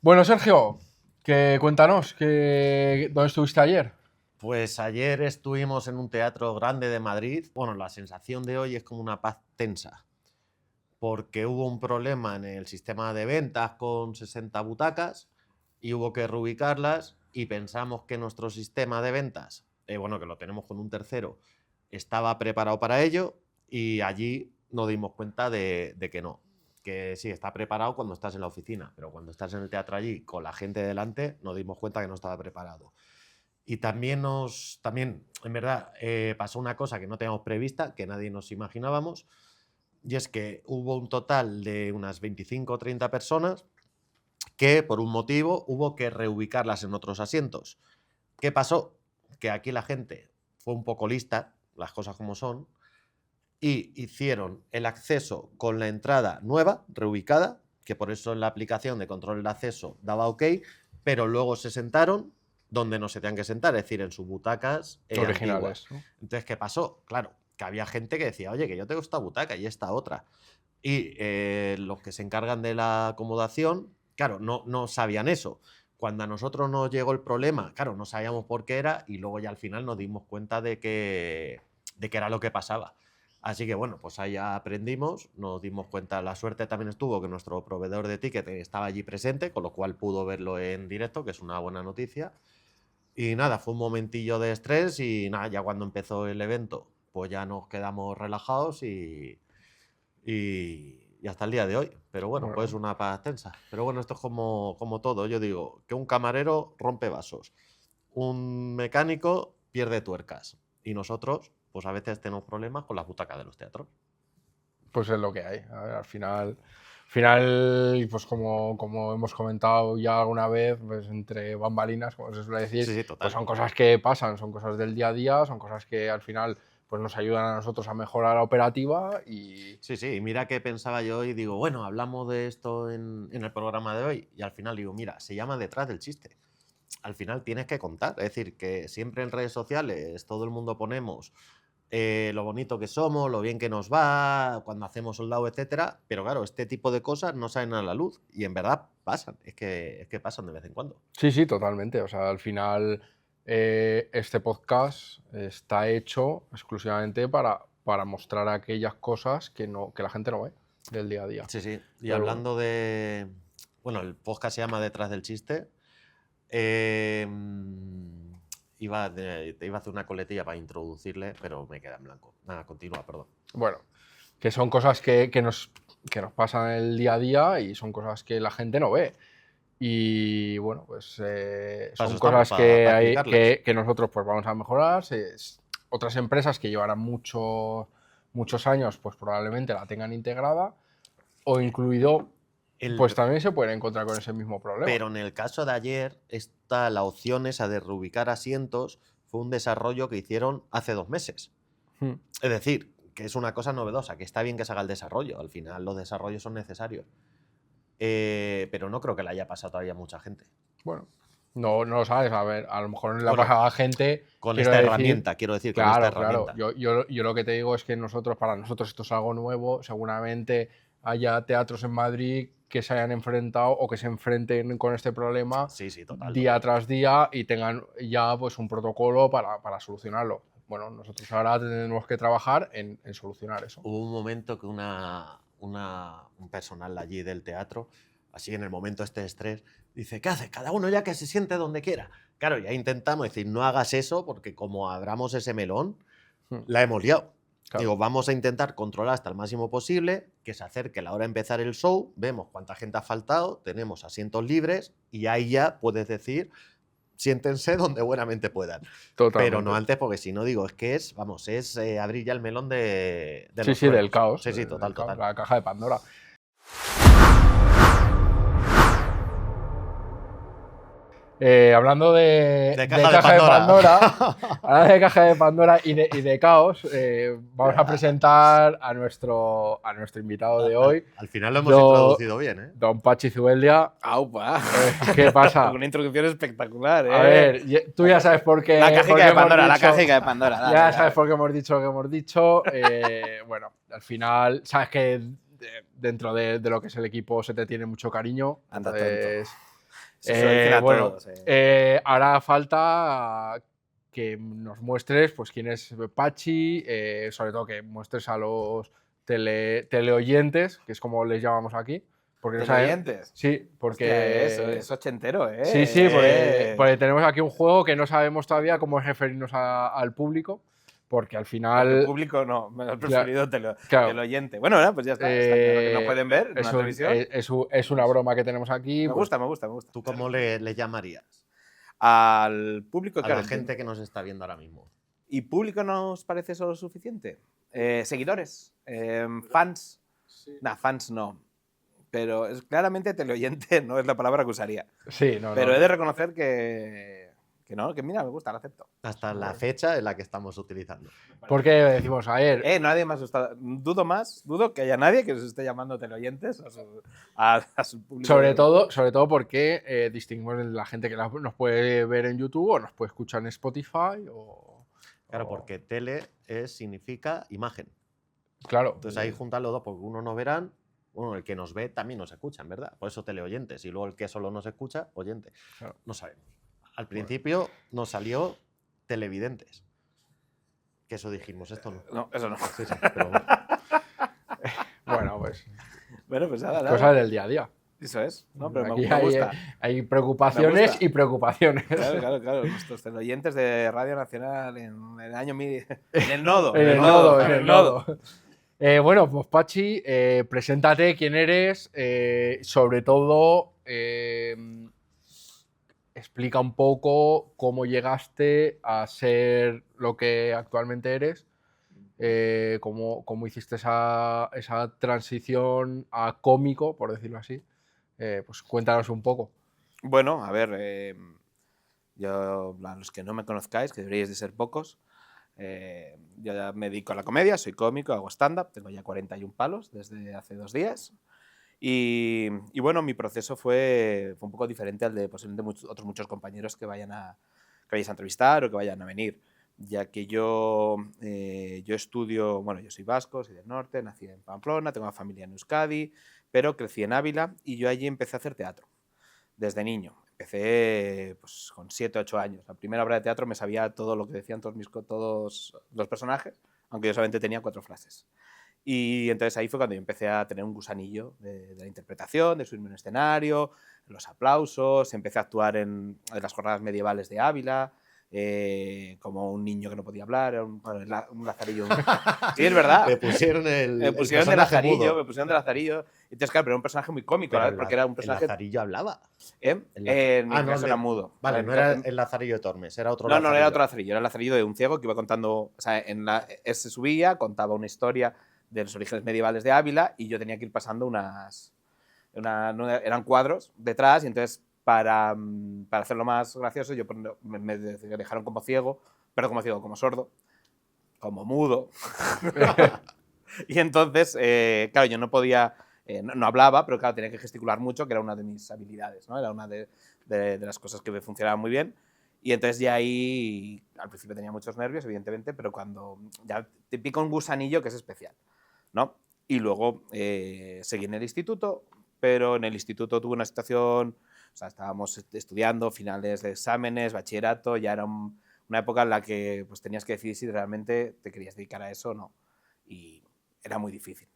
Bueno, Sergio, cuéntanos, ¿dónde estuviste ayer? Pues ayer estuvimos en un teatro grande de Madrid. Bueno, la sensación de hoy es como una paz tensa, porque hubo un problema en el sistema de ventas con 60 butacas y hubo que reubicarlas y pensamos que nuestro sistema de ventas, bueno, que lo tenemos con un tercero, estaba preparado para ello y allí nos dimos cuenta de que no. Que sí, está preparado cuando estás en la oficina, pero cuando estás en el teatro allí con la gente delante nos dimos cuenta que no estaba preparado. Y también en verdad, pasó una cosa que no teníamos prevista, que nadie nos imaginábamos, y es que hubo un total de unas 25 o 30 personas que por un motivo hubo que reubicarlas en otros asientos. ¿Qué pasó? Que aquí la gente fue un poco lista, las cosas como son, y hicieron el acceso con la entrada nueva, reubicada, que por eso en la aplicación de control del acceso daba OK, pero luego se sentaron donde no se tenían que sentar, es decir, en sus butacas Originales, antiguas. ¿no? Entonces, ¿qué pasó? Claro, que había gente que decía, oye, que yo tengo esta butaca y esta otra. Y los que se encargan de la acomodación, claro, no sabían eso. Cuando a nosotros nos llegó el problema, claro, no sabíamos por qué era y luego ya al final nos dimos cuenta de que era lo que pasaba. Así que bueno, pues ahí ya aprendimos, nos dimos cuenta. La suerte también estuvo que nuestro proveedor de ticket estaba allí presente, con lo cual pudo verlo en directo, que es una buena noticia. Y nada, fue un momentillo de estrés y nada, ya cuando empezó el evento, pues ya nos quedamos relajados y hasta el día de hoy. Pero bueno, pues Bueno, una paz tensa. Pero bueno, esto es como todo. Yo digo que un camarero rompe vasos, un mecánico pierde tuercas y nosotros, pues a veces tenemos problemas con las butacas de los teatros. pues es lo que hay. A ver, al final, pues como hemos comentado ya alguna vez, pues entre bambalinas, como se suele decir, Sí, sí, pues total. son cosas que pasan, son cosas del día a día, son cosas que al final pues nos ayudan a nosotros a mejorar la operativa y Sí, sí, y mira que pensaba yo y digo, bueno, hablamos de esto en el programa de hoy y al final digo, mira, se llama detrás del chiste. Al final tienes que contar, es decir, que siempre en redes sociales todo el mundo ponemos lo bonito que somos, lo bien que nos va, cuando hacemos soldado, etcétera, pero claro, este tipo de cosas no salen a la luz y en verdad pasan, es que pasan de vez en cuando. sí, sí, totalmente. O sea, al final este podcast está hecho exclusivamente para mostrar aquellas cosas que la gente no ve del día a día. Sí, sí, y Pero bueno, hablando de, bueno, el podcast se llama Detrás del Chiste. Eh, te iba a hacer una coletilla para introducirle, pero me queda en blanco. Nada, continúa, perdón. bueno, que son cosas que nos pasan el día a día y son cosas que la gente no ve. Y bueno, pues Para eso son estamos, cosas que, para hay, explicarles. que nosotros pues vamos a mejorar. Otras empresas que llevarán muchos años pues probablemente la tengan integrada o incluido, pues El, también se pueden encontrar con ese mismo problema. pero en el caso de ayer, la opción esa de reubicar asientos fue un desarrollo que hicieron hace 2 meses. Hmm. Es decir, que es una cosa novedosa, que está bien que se haga el desarrollo. Al final los desarrollos son necesarios. Pero no creo que le haya pasado todavía a mucha gente. Bueno, no lo sabes. A ver, a lo mejor no le ha Bueno, pasado a gente, con quiero esta decir. herramienta, quiero decir, con esta Claro, claro. herramienta. Yo lo que te digo es que para nosotros esto es algo nuevo. Seguramente haya teatros en Madrid que se hayan enfrentado o que se enfrenten con este problema Sí, sí, total, día total. tras día y tengan ya pues un protocolo para solucionarlo. Bueno, nosotros ahora tenemos que trabajar en solucionar eso. Hubo un momento que un personal allí del teatro, así en el momento este de estrés, dice, ¿qué hace? Cada uno ya que se siente donde quiera. Claro, ya intentamos decir, no hagas eso porque como abramos ese melón, Hmm. la hemos liado. Claro. Digo, vamos a intentar controlar hasta el máximo posible, que se acerque la hora de empezar el show, vemos cuánta gente ha faltado, tenemos asientos libres y ahí ya puedes decir, siéntense donde buenamente puedan. Pero no Totalmente. antes, porque si no digo, es abrir ya el melón de Sí, los sí, del truenos. caos. Sí, sí, Del total, caos, total. la caja de Pandora. Hablando de Caja de caja de Pandora, Pandora. hablando de caja de Pandora y de caos, vamos a presentar a nuestro invitado de hoy, Al final lo hemos Do- introducido bien, ¿eh? don Pachi Zubeldia. ¡Aupa! ¿Qué pasa? Una introducción espectacular, ¿eh? A ver, tú ya sabes por qué. La por qué cajica de hemos Pandora, la dicho- cajica de Pandora. Dale, Ya dale. sabes por qué hemos dicho lo que hemos dicho. Bueno, al final, sabes que dentro de lo que es el equipo se te tiene mucho cariño. Anda, Entonces, Eso se lo dicen a Bueno, todos, hará falta que nos muestres pues, quién es Pachi, sobre todo que muestres a los teleoyentes, que es como les llamamos aquí. Porque no saben- ¿Teleoyentes? Sí, porque. Hostia, es ochentero, ¿eh? Sí, sí, porque tenemos aquí un juego que no sabemos todavía cómo referirnos al público, porque al Porque final. público no, me has preferido claro, teleoyente. Bueno, pues ya está claro que nos pueden ver en es, una televisión. es una broma que tenemos aquí. Me pues, gusta, me gusta, me gusta. ¿Tú cómo le llamarías Al público, a claro, la gente que nos está viendo ahora mismo? ¿Y público nos parece eso suficiente? Seguidores, fans. Nah, fans no. Pero claramente teleoyente no es la palabra que usaría. Sí, no, Pero no. he de reconocer que no, que mira, me gusta, lo acepto. Hasta la fecha en la que estamos utilizando. Porque decimos, a ver, Nadie más está. Dudo que haya nadie que os esté llamando teleoyentes a su público. sobre todo porque distinguimos entre la gente que nos puede ver en YouTube o nos puede escuchar en Spotify Claro, porque tele significa imagen. Claro. Entonces ahí juntan los dos, porque uno nos verán, bueno, el que nos ve también nos escucha, en verdad. Por eso teleoyentes. Y luego el que solo nos escucha, oyente. Claro. No sabemos. Al principio nos salió televidentes. Que eso dijimos, esto no. No, eso no. Sí, sí, pero Bueno, pues Bueno, pues nada. cosas del día a día. Eso es. No, pero Aquí me gusta. hay preocupaciones Me gusta. y preocupaciones. Claro. Nuestros teleoyentes de Radio Nacional en el año en el nodo. En el nodo. Bueno, pues Pachi, preséntate quién eres, sobre todo explica un poco cómo llegaste a ser lo que actualmente eres, cómo hiciste esa transición a cómico, por decirlo así. Pues cuéntanos un poco. Bueno, a ver, yo, a los que no me conozcáis, que deberíais de ser pocos, yo ya me dedico a la comedia, soy cómico, hago stand-up, tengo ya 41 palos desde hace 2 días. Y bueno, mi proceso fue un poco diferente al de posiblemente otros muchos compañeros que vayáis a entrevistar o que vayan a venir, ya que yo estudio, bueno, yo soy vasco, soy del norte, nací en Pamplona, tengo una familia en Euskadi, pero crecí en Ávila y yo allí empecé a hacer teatro desde niño. Empecé pues, con 7 o 8 años. La primera obra de teatro me sabía todo lo que decían todos los personajes, aunque yo solamente tenía 4 frases. Y entonces ahí fue cuando yo empecé a tener un gusanillo de la interpretación, de subirme en un escenario, los aplausos, empecé a actuar en las jornadas medievales de Ávila, como un niño que no podía hablar, era un lazarillo. Sí, es verdad. me pusieron Me pusieron de lazarillo, Entonces, claro, pero era un personaje muy cómico, Pero ¿verdad? Porque era un personaje... ¿El Lazarillo hablaba? En mi no, caso era mudo. Vale, no era el Lazarillo de Tormes, era otro No, Lazarillo. no era otro lazarillo, era el lazarillo de un ciego que iba contando, o sea, se subía, contaba una historia de los orígenes medievales de Ávila y yo tenía que ir pasando eran cuadros detrás y entonces para hacerlo más gracioso me dejaron como ciego, como sordo, como mudo. Y entonces, claro, yo no podía, no hablaba, pero claro, tenía que gesticular mucho, que era una de mis habilidades, ¿no? Era una de las cosas que me funcionaban muy bien. Y entonces ya ahí, al principio tenía muchos nervios, evidentemente, pero cuando ya te pica un gusanillo que es especial, ¿no? Y luego seguí en el instituto, pero en el instituto tuve una situación, o sea, estábamos estudiando finales de exámenes, bachillerato, ya era una época en la que pues, tenías que decidir si realmente te querías dedicar a eso o no. Y era muy difícil,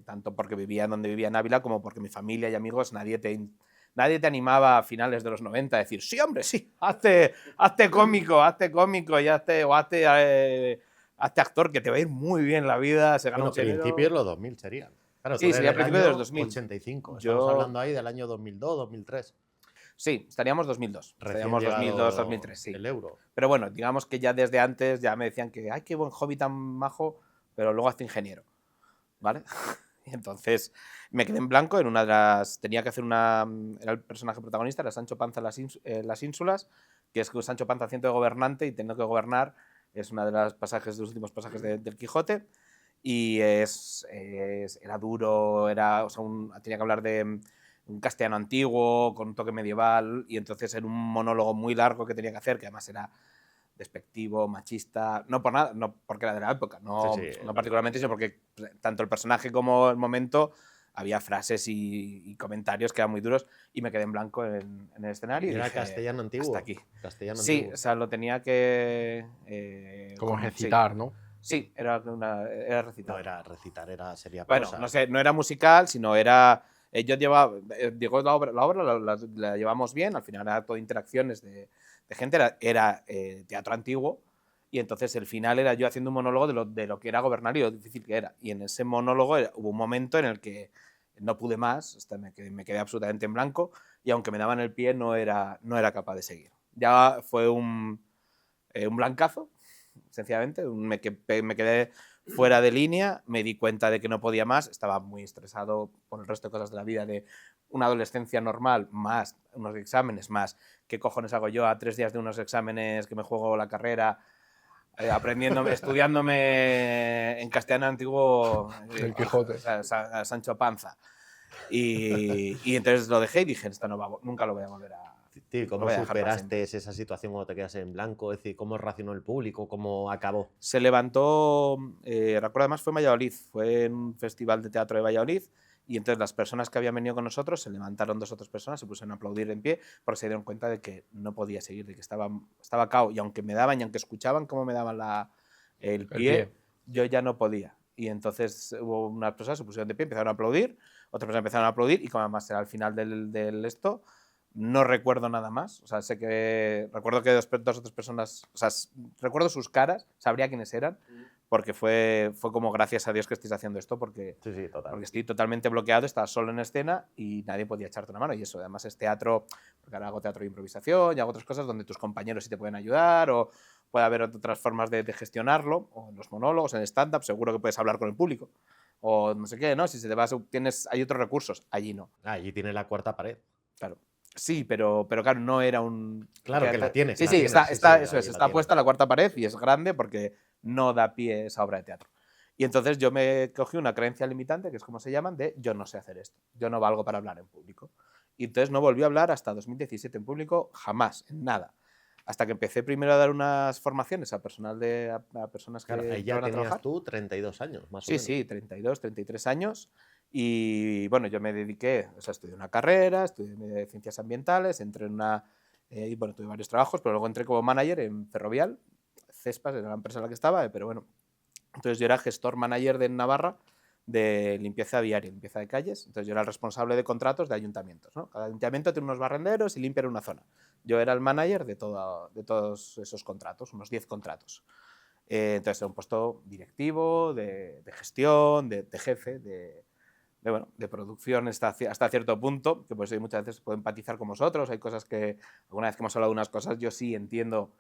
tanto porque vivía donde vivía en Ávila como porque mi familia y amigos, nadie te animaba a finales de los 90 a decir, sí, hombre, sí, hazte cómico y hazte actor, que te va a ir muy bien la vida, se gana Bueno, mucho dinero. principios de los 2000 serían. Claro, Sí, sería a principios de los 2000. 85. Yo- Estamos hablando ahí del año 2002, 2003. Sí, estaríamos 2002. Recién Estaríamos llegado 2002, 2003, sí. El euro. Pero bueno, digamos que ya desde antes ya me decían que, ay, qué buen hobby tan majo, pero luego hazte ingeniero, ¿vale? Y entonces me quedé en blanco en una de las... Tenía que hacer era el personaje protagonista, era Sancho Panza en las ínsulas, que es que Sancho Panza haciendo de gobernante y teniendo que gobernar, es una de los últimos pasajes del Quijote, y era duro, tenía que hablar de un castellano antiguo, con un toque medieval, y entonces era un monólogo muy largo que tenía que hacer, que además era despectivo, machista, no por nada, no porque era de la época, no, Sí, no particularmente, sino porque tanto el personaje como el momento había frases y comentarios que eran muy duros y me quedé en blanco en el escenario. Y Era dije, castellano antiguo. hasta aquí. Castellano Sí, antiguo. o sea, lo tenía que... Como sí. recitar, ¿no? Sí, era recitar. No era recitar, sería Bueno, prosa. no sé, no era musical, sino era... yo llevaba... digo, la obra la llevamos bien, al final era todo interacciones de gente, era teatro antiguo, y entonces el final era yo haciendo un monólogo de lo que era gobernar y lo difícil que era. Y en ese monólogo hubo un momento en el que no pude más, hasta me quedé absolutamente en blanco, y aunque me daban el pie no era capaz de seguir. Ya fue un blancazo, sencillamente, me quedé fuera de línea, me di cuenta de que no podía más, estaba muy estresado por el resto de cosas de la vida, de una adolescencia normal, más unos exámenes, más qué cojones hago yo a 3 días de unos exámenes que me juego la carrera, estudiándome en castellano antiguo El Quijote. a Sancho Panza. Y entonces lo dejé y dije, esto nunca lo voy a volver a... Tío, ¿cómo lo voy a dejar para superaste esa situación cuando te quedas en blanco? Es decir, ¿cómo reaccionó el público? ¿Cómo acabó? Se levantó, recuerdo además fue en Valladolid, fue en un festival de teatro de Valladolid, y entonces las personas que habían venido con nosotros se levantaron 2 o 3 personas, se pusieron a aplaudir en pie porque se dieron cuenta de que no podía seguir, de que estaba cao, y aunque me daban y aunque escuchaban cómo me daban el pie, yo ya no podía. Y entonces hubo unas personas que se pusieron de pie, empezaron a aplaudir, otras personas empezaron a aplaudir, y como además era al final del esto, no recuerdo nada más. O sea, recuerdo que 2 o 3 personas, o sea, recuerdo sus caras, sabría quiénes eran, porque fue como gracias a Dios que estéis haciendo esto, porque, Sí, total. porque estoy totalmente bloqueado, estaba solo en escena y nadie podía echarte una mano. Y eso, además es teatro, porque ahora hago teatro de improvisación y hago otras cosas donde tus compañeros sí te pueden ayudar, o puede haber otras formas de gestionarlo, o en los monólogos, en el stand-up, seguro que puedes hablar con el público. O no sé qué, ¿no? Si se te va, hay otros recursos, allí no. Allí tiene la cuarta pared. Claro. Sí, pero claro, no era un... Claro que la tiene. Sí, que la sí, tiene, eso es, está puesta la cuarta pared y es grande porque no da pie esa obra de teatro. Y entonces yo me cogí una creencia limitante, que es como se llaman, de yo no sé hacer esto, yo no valgo para hablar en público. Y entonces no volví a hablar hasta 2017 en público, jamás, en nada. Hasta que empecé primero a dar unas formaciones a personas que Claro, ahí ya iban a tenías trabajar. tú 32 años, más o Sí, menos. sí, 32, 33 años. Y bueno, yo me dediqué, o sea, estudié una carrera, estudié ciencias ambientales, entré en y bueno, tuve varios trabajos, pero luego entré como manager en Ferrovial, Cespas, era la empresa en la que estaba, pero bueno. Entonces yo era gestor manager de Navarra de limpieza viaria, limpieza de calles. Entonces yo era el responsable de contratos de ayuntamientos, ¿no? Cada ayuntamiento tiene unos barrenderos y limpian una zona. Yo era el manager de todos esos contratos, unos 10 contratos. Entonces era un puesto directivo, de gestión, de jefe, de producción hasta cierto punto, que por eso muchas veces puedo empatizar con vosotros. Hay cosas que, alguna vez que hemos hablado de unas cosas, yo sí entiendo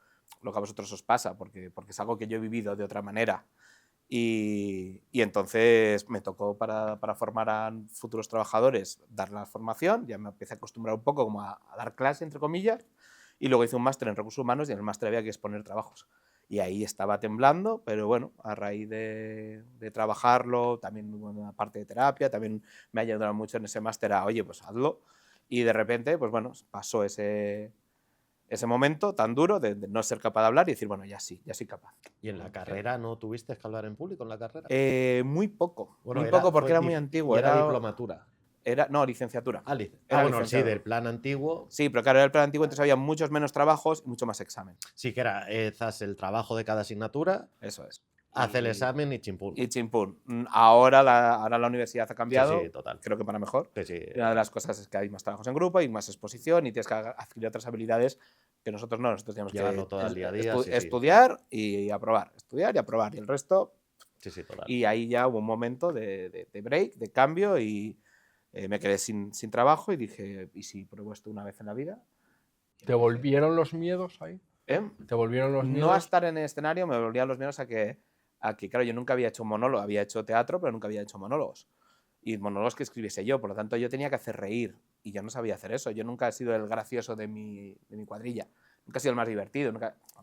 lo que a vosotros os pasa, porque es algo que yo he vivido de otra manera. Y entonces me tocó para formar a futuros trabajadores dar la formación, ya me empecé a acostumbrar un poco como a dar clase, entre comillas, y luego hice un máster en recursos humanos y en el máster había que exponer trabajos. Y ahí estaba temblando, pero bueno, a raíz de trabajarlo, también una parte de terapia, también me ha ayudado mucho en ese máster a, oye, pues hazlo. Y de repente, pues bueno, pasó ese momento tan duro de no ser capaz de hablar y decir, bueno, ya soy capaz. ¿Y en la carrera no tuviste que hablar en público en la carrera? Muy poco, Bueno, muy poco porque era muy antiguo. ¿Y era diplomatura? No, licenciatura. Bueno, sí, del plan antiguo. Sí, pero claro, era el plan antiguo, entonces había muchos menos trabajos y mucho más examen. Sí, que era, haz el trabajo de cada asignatura. Eso es. Haz el examen y chimpún. Y chimpún. Ahora la universidad ha cambiado. Sí, total. Creo que para mejor. Sí, una de las cosas es que hay más trabajos en grupo, hay más exposición y tienes que adquirir otras habilidades que nosotros no. Nosotros teníamos llevarlo todo el día a día. Estudiar y aprobar. Estudiar y aprobar. Y el resto. Sí, total. Y ahí ya hubo un momento de break, de cambio y me quedé sin trabajo y dije, ¿y si pruebo esto una vez en la vida? ¿Te volvieron los miedos ahí? ¿Te volvieron los miedos? No a estar en el escenario, me volvían los miedos a que, claro, yo nunca había hecho un monólogo, había hecho teatro, pero nunca había hecho monólogos. Y monólogos que escribiese yo, por lo tanto yo tenía que hacer reír y yo no sabía hacer eso. Yo nunca he sido el gracioso de mi cuadrilla, nunca he sido el más divertido,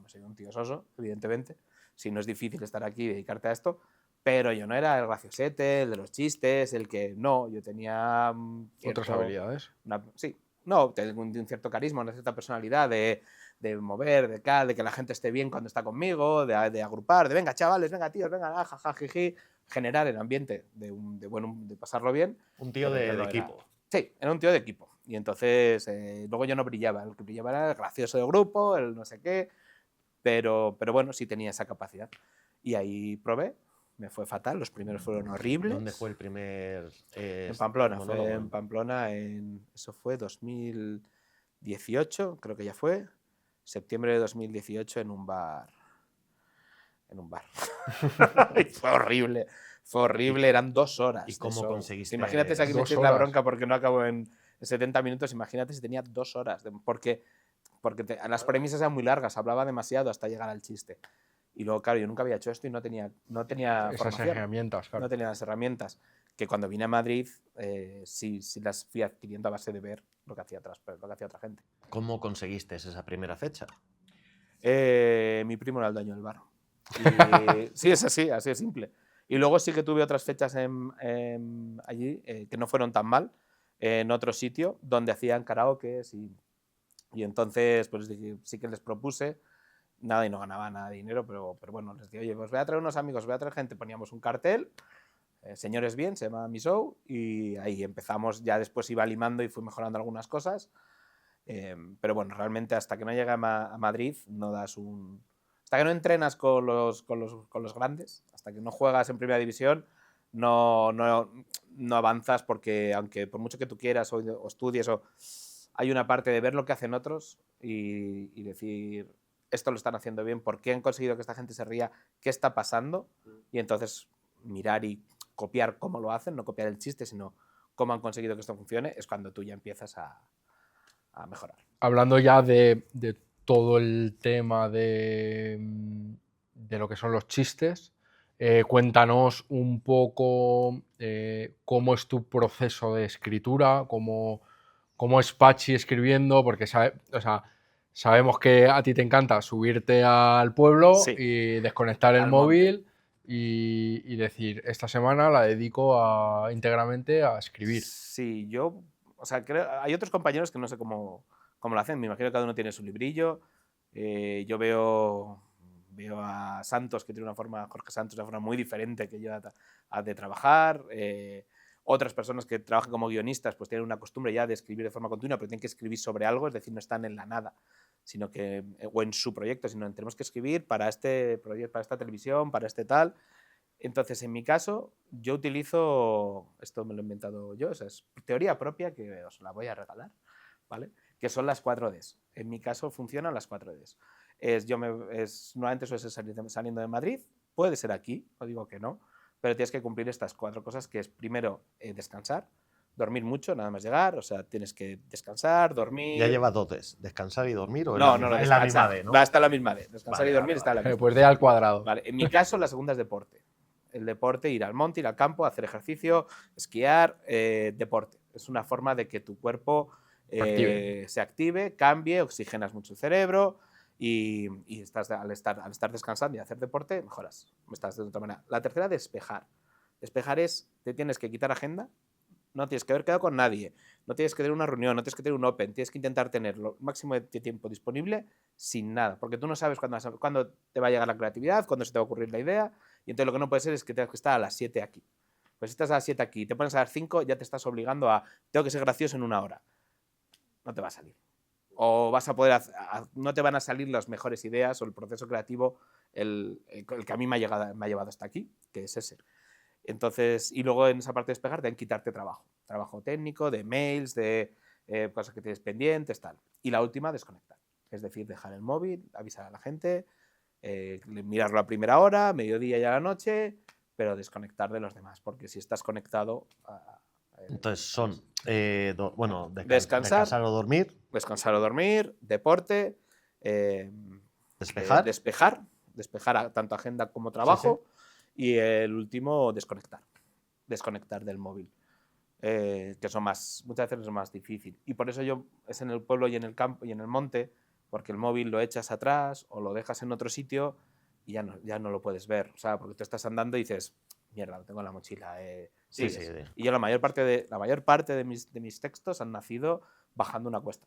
soy un tío soso, evidentemente, si no es difícil estar aquí y dedicarte a esto, pero yo no era el graciosete, el de los chistes, el que no, yo tenía... otras habilidades. Sí, No, tengo un cierto carisma, una cierta personalidad de mover, de que la gente esté bien cuando está conmigo, de agrupar, de venga chavales, venga tíos, venga, jajaja, jiji, generar el ambiente de pasarlo bien. Un tío pero yo de no era. equipo. Sí, era un tío de equipo. Y entonces, luego yo no brillaba. El que brillaba era el gracioso del grupo, el no sé qué. Pero bueno, sí tenía esa capacidad. Y ahí probé. Me fue fatal. Los primeros fueron horribles. ¿Dónde fue el primer En Pamplona. monólogo? Fue en Pamplona. Eso fue 2018, creo que ya fue. Septiembre de 2018 en un bar. Y fue horrible. Fue horrible, eran 2 horas. ¿Y cómo de show. conseguiste Imagínate si aquí me 2 echéis la horas? bronca porque no acabo en 70 minutos. Imagínate si tenía 2 horas. Porque las premisas eran muy largas, hablaba demasiado hasta llegar al chiste. Y luego, claro, yo nunca había hecho esto y no tenía Esas formación. herramientas, claro. No tenía las herramientas. Que cuando vine a Madrid sí las fui adquiriendo a base de ver lo que hacía otra gente. ¿Cómo conseguiste esa primera fecha? Mi primo era el dueño del bar. Sí, es así de simple. Y luego sí que tuve otras fechas allí que no fueron tan mal, en otro sitio donde hacían karaoke y entonces pues sí que les propuse, nada y no ganaba nada de dinero, pero bueno, les dije, oye, pues voy a traer unos amigos, voy a traer gente, poníamos un cartel, Señores Bien, se llama mi show, y ahí empezamos, ya después iba limando y fui mejorando algunas cosas, pero bueno, realmente hasta que no llegué a Madrid no das un... Hasta que no entrenas con los grandes, hasta que no juegas en primera división, no avanzas porque aunque por mucho que tú quieras o estudies, hay una parte de ver lo que hacen otros y decir, esto lo están haciendo bien, ¿por qué han conseguido que esta gente se ría? ¿Qué está pasando? Y entonces mirar y copiar cómo lo hacen, no copiar el chiste, sino cómo han conseguido que esto funcione, es cuando tú ya empiezas a mejorar. Hablando ya de todo el tema de lo que son los chistes, cuéntanos un poco cómo es tu proceso de escritura, cómo es Pachi escribiendo, porque sabemos que a ti te encanta subirte al pueblo Sí. y desconectar el Al móvil y decir, esta semana la dedico íntegramente a escribir. Sí, hay otros compañeros que no sé cómo lo hacen, me imagino que cada uno tiene su librillo. Yo veo a Santos, que tiene Jorge Santos, una forma muy diferente que yo de trabajar. Otras personas que trabajan como guionistas pues tienen una costumbre ya de escribir de forma continua, pero tienen que escribir sobre algo, es decir, no están en la nada, o en su proyecto, sino tenemos que escribir para este proyecto, para esta televisión, para este tal. Entonces, en mi caso, yo utilizo, esto me lo he inventado yo, es teoría propia que os la voy a regalar, ¿vale? Que son las 4Ds. En mi caso funcionan las 4Ds. Normalmente suele ser saliendo de Madrid, puede ser aquí, no digo que no, pero tienes que cumplir estas 4 cosas, que es primero descansar, dormir mucho, nada más llegar, o sea, tienes que descansar, dormir... ¿Ya lleva 2 Ds? ¿Descansar y dormir o No, es la misma D, no? Va a estar la misma D. Descansar y dormir está la misma. Pues D al cuadrado. Vale, en mi caso la segunda es deporte. El deporte, ir al monte, ir al campo, hacer ejercicio, esquiar, deporte. Es una forma de que tu cuerpo se active, cambie, oxigenas mucho el cerebro y al estar descansando y hacer deporte, mejoras. Estás de otra manera. La tercera, despejar. Despejar te tienes que quitar agenda, no tienes que haber quedado con nadie, no tienes que tener una reunión, no tienes que tener un open, tienes que intentar tener lo máximo de tiempo disponible sin nada, porque tú no sabes cuándo te va a llegar la creatividad, cuándo se te va a ocurrir la idea, y entonces lo que no puede ser es que tengas que estar a las 7 aquí. Pues si estás a las 7 aquí y te pones a las 5, ya te estás obligando tengo que ser gracioso en 1 hora. No te va a salir. O vas a poder no te van a salir las mejores ideas o el proceso creativo, el que a mí me ha llevado hasta aquí, que es ese. Entonces, y luego en esa parte de despejar, deben quitarte trabajo técnico, de mails, de cosas que tienes pendientes, tal. Y la última, desconectar. Es decir, dejar el móvil, avisar a la gente, mirarlo a primera hora, mediodía y a la noche, pero desconectar de los demás, porque si estás conectado... Entonces son, descansar o dormir. Descansar o dormir, deporte, Despejar. Despejar tanto agenda como trabajo. Sí. Y el último, desconectar del móvil, que muchas veces es más difícil. Y por eso es en el pueblo y en el campo y en el monte, porque el móvil lo echas atrás o lo dejas en otro sitio y ya no lo puedes ver. O sea, porque tú estás andando y dices, mierda, lo tengo en la mochila. Sí. Y yo la mayor parte de mis textos han nacido bajando una cuesta.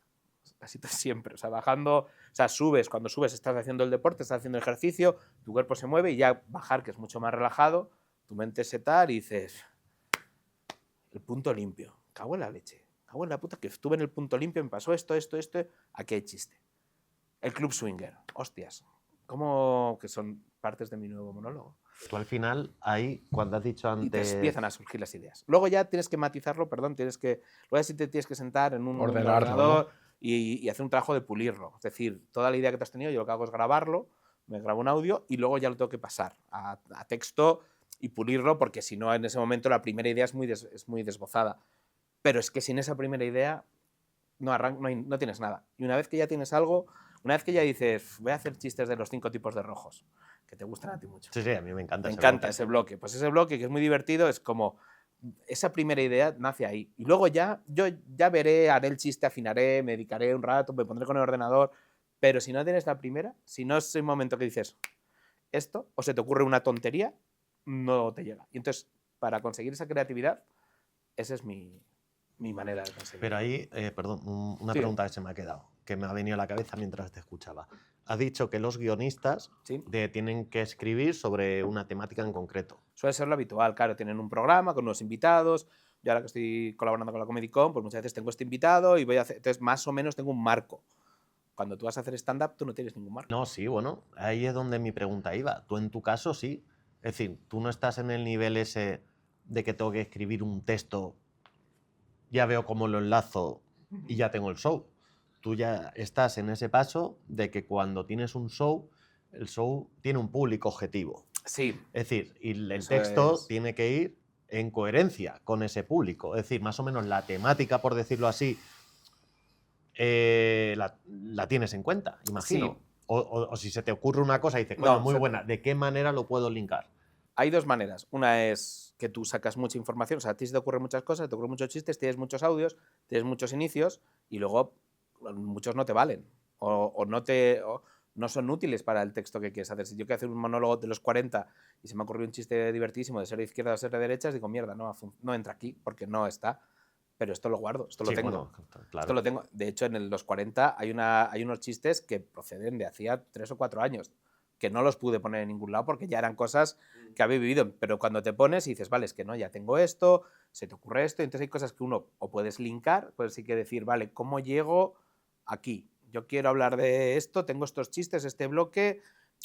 Casi siempre. O sea, bajando, o sea, subes, cuando subes estás haciendo el deporte, estás haciendo ejercicio, tu cuerpo se mueve y ya bajar, que es mucho más relajado, tu mente setar y dices, el punto limpio, cago en la leche, cago en la puta, que estuve en el punto limpio, me pasó esto, aquí hay chiste. El club swinger, hostias, ¿cómo que son partes de mi nuevo monólogo? Tú al final, ahí, cuando has dicho Y te antes... empiezan a surgir las ideas. Luego ya tienes que matizarlo, perdón, luego ya sí te tienes que sentar en un Ordenarlo, ordenador, ¿no? y hacer un trabajo de pulirlo. Es decir, toda la idea que te has tenido, yo lo que hago es grabarlo, me grabo un audio y luego ya lo tengo que pasar a texto y pulirlo, porque si no, en ese momento la primera idea es muy desbozada. Pero es que sin esa primera idea no tienes nada. Y una vez que ya tienes algo, una vez que ya dices, voy a hacer chistes de los 5 tipos de rojos, que te gustan a ti mucho. Sí, sí, a mí me encanta. Me encanta ese bloque. Pues ese bloque, que es muy divertido, es como esa primera idea nace ahí. Y luego yo ya veré, haré el chiste, afinaré, me dedicaré un rato, me pondré con el ordenador. Pero si no tienes la primera, si no es el momento que dices esto, o se te ocurre una tontería, no te llega. Y entonces, para conseguir esa creatividad, esa es mi manera de conseguirlo. Pero ahí, perdón, una Sí. pregunta que se me ha quedado, que me ha venido a la cabeza mientras te escuchaba. Has dicho que los guionistas Sí. tienen que escribir sobre una temática en concreto. Suele ser lo habitual, claro, tienen un programa con unos invitados. Yo ahora que estoy colaborando con la Comedy Con, pues muchas veces tengo este invitado y voy a hacer, entonces más o menos tengo un marco. Cuando tú vas a hacer stand-up, tú no tienes ningún marco. No, sí, bueno, ahí es donde mi pregunta iba. Tú en tu caso sí. Es decir, tú no estás en el nivel ese de que tengo que escribir un texto, ya veo cómo lo enlazo y ya tengo el show. Tú ya estás en ese paso de que cuando tienes un show, el show tiene un público objetivo. Sí. Es decir, y el Eso texto es. tiene que ir en coherencia con ese público. Es decir, más o menos la temática, por decirlo así, la tienes en cuenta, imagino. Sí. O si se te ocurre una cosa y dices, No, coño, muy se- buena, ¿de qué manera lo puedo linkar? Hay dos maneras. Una es que tú sacas mucha información, o sea, a ti se te ocurren muchas cosas, te ocurren muchos chistes, tienes muchos audios, tienes muchos inicios y luego muchos no te valen o no son útiles para el texto que quieres hacer. Si yo quiero hacer un monólogo de los 40 y se me ocurrió un chiste divertísimo de ser de izquierda o ser de derechas, digo, mierda, no entra aquí porque no está. Pero esto lo guardo, esto lo Sí, tengo. bueno, claro. Esto lo tengo. De hecho, en los 40 hay unos chistes que proceden de hacía 3 o 4 años, que no los pude poner en ningún lado porque ya eran cosas que había vivido. Pero cuando te pones y dices, vale, es que no, ya tengo esto, se te ocurre esto, entonces hay cosas que uno o puedes linkar, pues sí que decir, vale, ¿cómo llego aquí? Yo quiero hablar de esto, tengo estos chistes, este bloque,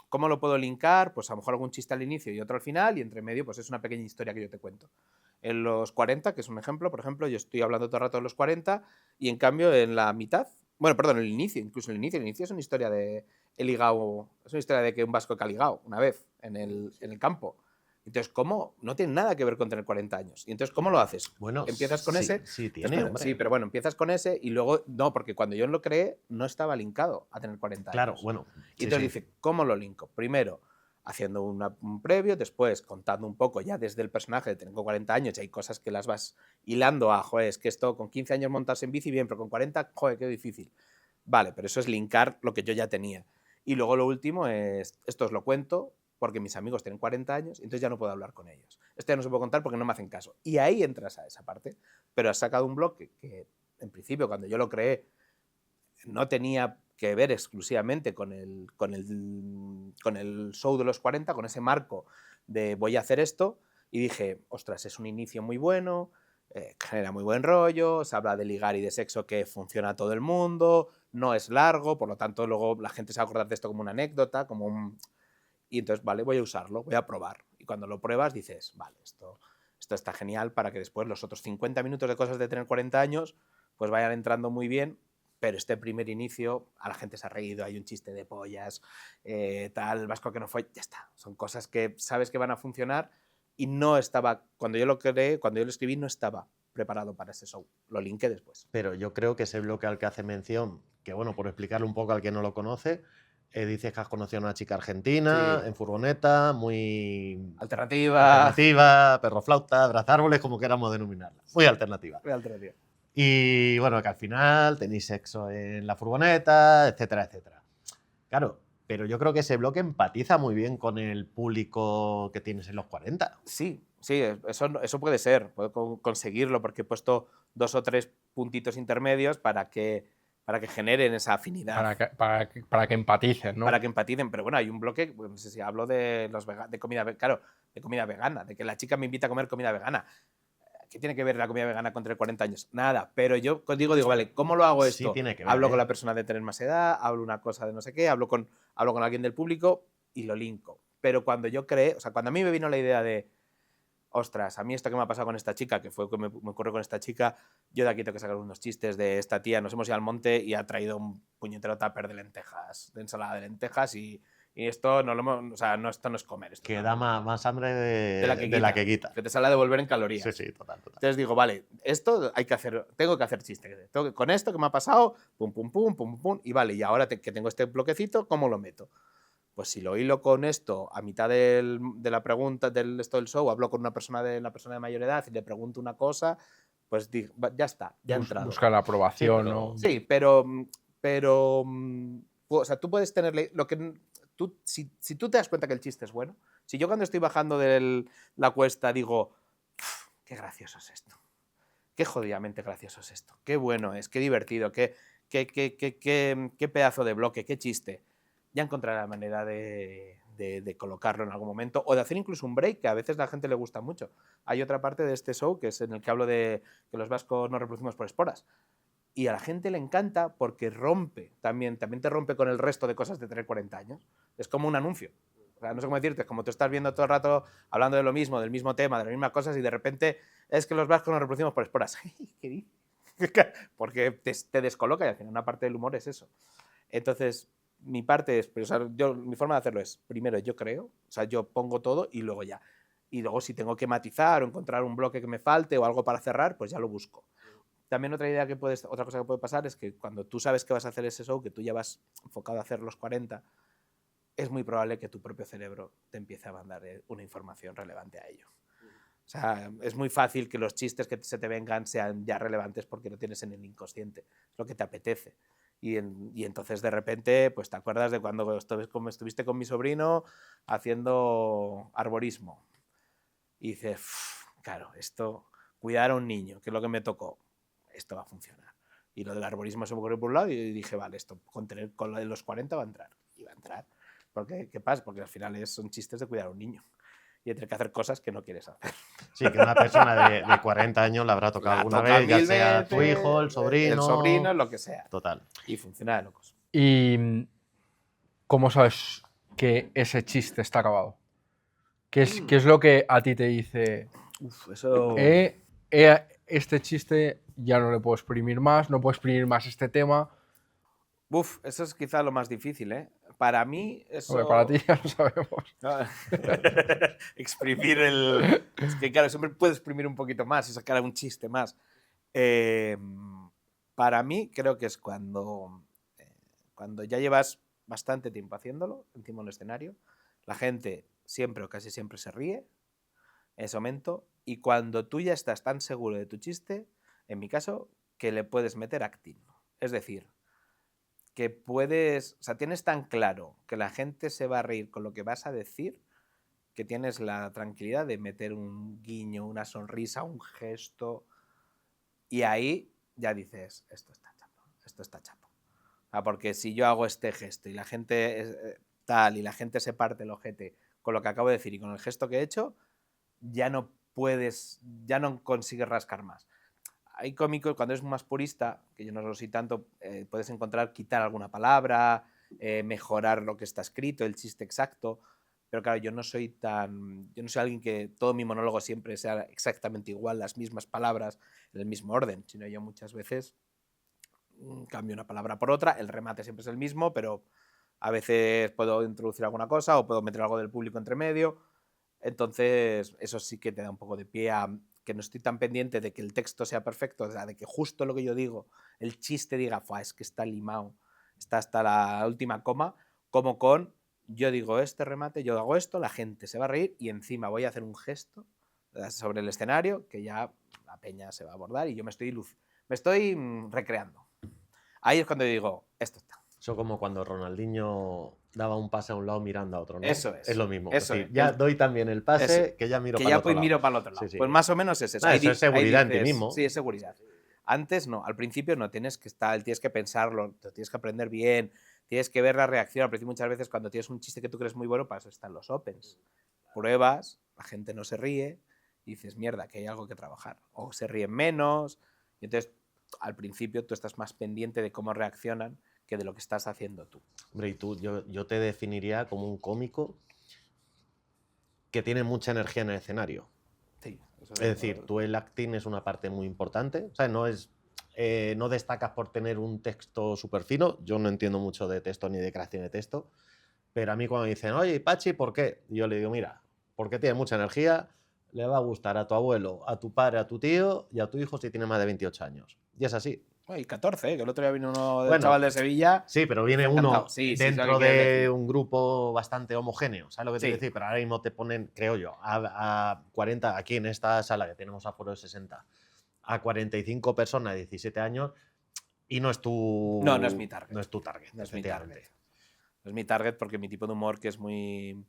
¿cómo lo puedo linkar? Pues a lo mejor algún chiste al inicio y otro al final, y entre medio, pues es una pequeña historia que yo te cuento. En los 40, que es un ejemplo, por ejemplo, yo estoy hablando todo el rato de los 40 y en cambio en la mitad, bueno, perdón, el inicio es una historia de he ligado, es una historia de que un vasco que ha ligado una vez en el campo. Entonces, ¿cómo? No tiene nada que ver con tener 40 años. Y entonces, ¿cómo lo haces? Bueno, Empiezas con sí, ese. sí tiene, hombre. Sí, pero bueno, empiezas con ese y luego, no, porque cuando yo lo creé no estaba linkado a tener 40 Claro, años. bueno. Y entonces dice, ¿cómo lo linko? Primero, haciendo un previo, después contando un poco ya desde el personaje de tengo 40 años y hay cosas que las vas hilando a, joder, es que esto con 15 años montarse en bici bien, pero con 40, joder, qué difícil. Vale, pero eso es linkar lo que yo ya tenía. Y luego lo último es, esto os lo cuento porque mis amigos tienen 40 años, entonces ya no puedo hablar con ellos. Esto ya no se puede contar porque no me hacen caso. Y ahí entras a esa parte, pero has sacado un bloque que en principio cuando yo lo creé no tenía que ver exclusivamente con el show de los 40, con ese marco de voy a hacer esto, y dije, ostras, es un inicio muy bueno, genera muy buen rollo, se habla de ligar y de sexo que funciona a todo el mundo, no es largo, por lo tanto luego la gente se va a acordar de esto como una anécdota, como un... Y entonces, vale, voy a usarlo, voy a probar. Y cuando lo pruebas dices, vale, esto está genial para que después los otros 50 minutos de cosas de tener 40 años pues vayan entrando muy bien. Pero este primer inicio, a la gente se ha reído, hay un chiste de pollas, tal, vasco que no fue, ya está. Son cosas que sabes que van a funcionar y no estaba, cuando yo lo creé, cuando yo lo escribí, no estaba preparado para ese show. Lo linké después. Pero yo creo que ese bloque al que hace mención, que bueno, por explicarlo un poco al que no lo conoce, dices que has conocido a una chica argentina, Sí. en furgoneta, muy Alternativa. perro flauta, abrazárboles, como queramos denominarla. Muy alternativa. Muy alternativa. Y bueno, que al final tenéis sexo en la furgoneta, etcétera, etcétera. Claro, pero yo creo que ese bloque empatiza muy bien con el público que tienes en los 40. Sí, eso puede ser, puedo conseguirlo porque he puesto 2 o 3 puntitos intermedios para que generen esa afinidad. Para que empaticen, ¿no? Para que empaticen. Pero bueno, hay un bloque, pues, no sé si hablo de de comida, claro, de comida vegana, de que la chica me invita a comer comida vegana. ¿Qué tiene que ver la comida vegana con tener 40 años? Nada, pero yo digo, vale, ¿cómo lo hago esto? Sí tiene que ver, Hablo con la persona de tener más edad, hablo una cosa de no sé qué, hablo con alguien del público y lo linko. Pero cuando yo creé, o sea, cuando a mí me vino la idea de, ostras, a mí esto que me ha pasado con esta chica, que fue que me ocurrió con esta chica, yo de aquí tengo que sacar unos chistes de esta tía, nos hemos ido al monte y ha traído un puñetero tupper de lentejas, de ensalada de lentejas y esto no lo hemos, o sea, no, esto no es comer. Esto Que no, da más hambre de la que quita. Que te sale a devolver en calorías. Sí, sí, total. Entonces digo, vale, esto hay que hacer, tengo que hacer chiste. Con esto que me ha pasado, pum, pum, pum, pum, pum, y vale, y ahora que tengo este bloquecito, ¿cómo lo meto? Pues si lo hilo con esto a mitad de la pregunta del show, hablo con la persona de mayor edad y le pregunto una cosa, pues digo, ya está, ya ha entrado. Busca la aprobación, Sí, ¿no? Sí, pero o sea, tú puedes tener lo que si tú te das cuenta que el chiste es bueno, si yo cuando estoy bajando de la cuesta digo, qué gracioso es esto, qué jodidamente gracioso es esto, qué bueno es, qué divertido, qué pedazo de bloque, qué chiste, ya encontraré la manera de colocarlo en algún momento o de hacer incluso un break, que a veces a la gente le gusta mucho. Hay otra parte de este show que es en el que hablo de que los vascos nos reproducimos por esporas. Y a la gente le encanta porque también te rompe con el resto de cosas de tener 40 años. Es como un anuncio. O sea, no sé cómo decirte, es como tú estás viendo todo el rato hablando de lo mismo, del mismo tema, de las mismas cosas y de repente es que los vascos nos reproducimos por esporas. ¿Qué dices? Porque te descoloca y al final una parte del humor es eso. Entonces, mi parte es, mi forma de hacerlo es, primero yo creo, o sea, yo pongo todo y luego ya. Y luego si tengo que matizar o encontrar un bloque que me falte o algo para cerrar, pues ya lo busco. También otra cosa que puede pasar es que cuando tú sabes que vas a hacer ese show, que tú ya vas enfocado a hacer los 40, es muy probable que tu propio cerebro te empiece a mandar una información relevante a ello. O sea, es muy fácil que los chistes que se te vengan sean ya relevantes porque lo tienes en el inconsciente, es lo que te apetece. Y entonces de repente pues te acuerdas de cuando estuviste con mi sobrino haciendo arborismo. Y dices, claro, cuidar a un niño, que es lo que me tocó. Esto va a funcionar. Y lo del arborismo se me ocurrió por un lado y dije, vale, esto con lo de los 40 va a entrar. Y va a entrar. ¿Qué pasa? Porque al final son chistes de cuidar a un niño. Y de tener que hacer cosas que no quieres hacer. Sí, que una persona de 40 años la habrá tocado alguna vez, ya sea tu hijo, el sobrino, lo que sea. Total. Y funciona de locos. ¿Y cómo sabes que ese chiste está acabado? ¿Qué es lo que a ti te dice? Eso... Este chiste ya no le puedo exprimir más, no puedo exprimir más este tema. Eso es quizá lo más difícil, ¿eh? Para mí eso... Hombre, para ti ya lo sabemos. Exprimir Es que claro, siempre puedes exprimir un poquito más y sacar un chiste más. Para mí creo que es cuando ya llevas bastante tiempo haciéndolo, encima del escenario, la gente siempre o casi siempre se ríe en ese momento y cuando tú ya estás tan seguro de tu chiste, en mi caso, que le puedes meter acting. Es decir, que tienes tan claro que la gente se va a reír con lo que vas a decir que tienes la tranquilidad de meter un guiño, una sonrisa, un gesto y ahí ya dices, esto está chapo. Porque si yo hago este gesto y la gente y la gente se parte el ojete con lo que acabo de decir y con el gesto que he hecho, ya no consigues rascar más. Hay cómicos, cuando eres más purista, que yo no lo soy tanto, puedes quitar alguna palabra, mejorar lo que está escrito, el chiste exacto, pero claro, yo no soy alguien que todo mi monólogo siempre sea exactamente igual, las mismas palabras, en el mismo orden, sino yo muchas veces cambio una palabra por otra, el remate siempre es el mismo, pero a veces puedo introducir alguna cosa o puedo meter algo del público entre medio. Entonces, eso sí que te da un poco de pie a que no estoy tan pendiente de que el texto sea perfecto, o sea, de que justo lo que yo digo, el chiste diga, es que está limado, está hasta la última coma, como con, yo digo este remate, yo hago esto, la gente se va a reír y encima voy a hacer un gesto sobre el escenario que ya la peña se va a abordar y yo me estoy recreando. Ahí es cuando yo digo, esto está. Eso como cuando Ronaldinho daba un pase a un lado mirando a otro, ¿no? Eso es. Es lo mismo. Eso es decir, ya doy también el pase que ya miro para el otro lado. Miro para el otro lado. Sí. Pues más o menos es eso. Eso es seguridad en ti mismo. Sí, es seguridad. Antes no, al principio no, tienes que pensarlo, te tienes que aprender bien, tienes que ver la reacción. Al principio muchas veces cuando tienes un chiste que tú crees muy bueno, para eso están los opens. Pruebas, la gente no se ríe y dices, mierda, que hay algo que trabajar. O se ríen menos, y entonces al principio tú estás más pendiente de cómo reaccionan que de lo que estás haciendo tú. Hombre, y tú, yo te definiría como un cómico que tiene mucha energía en el escenario. Sí, eso Es decir, tú el acting es una parte muy importante. O sea, no destacas por tener un texto súper fino. Yo no entiendo mucho de texto ni de creación de texto. Pero a mí cuando me dicen, oye, Pachi, ¿por qué? Yo le digo, mira, porque tiene mucha energía, le va a gustar a tu abuelo, a tu padre, a tu tío y a tu hijo si tiene más de 28 años. Y es así. Y 14, que el otro día vino uno del Bueno, chaval de Sevilla. Sí, pero viene Está uno encantado. Sí, dentro ¿sabes qué quieres de decir? un grupo bastante homogéneo, ¿sabes lo que te quiero Sí. decir? Pero ahora mismo te ponen, creo yo, a 40, aquí en esta sala que tenemos aforo de 60, a 45 personas de 17 años y no es tu... No es mi target. No es tu target, No es mi efectivamente. target. No es mi target porque mi tipo de humor, que es muy...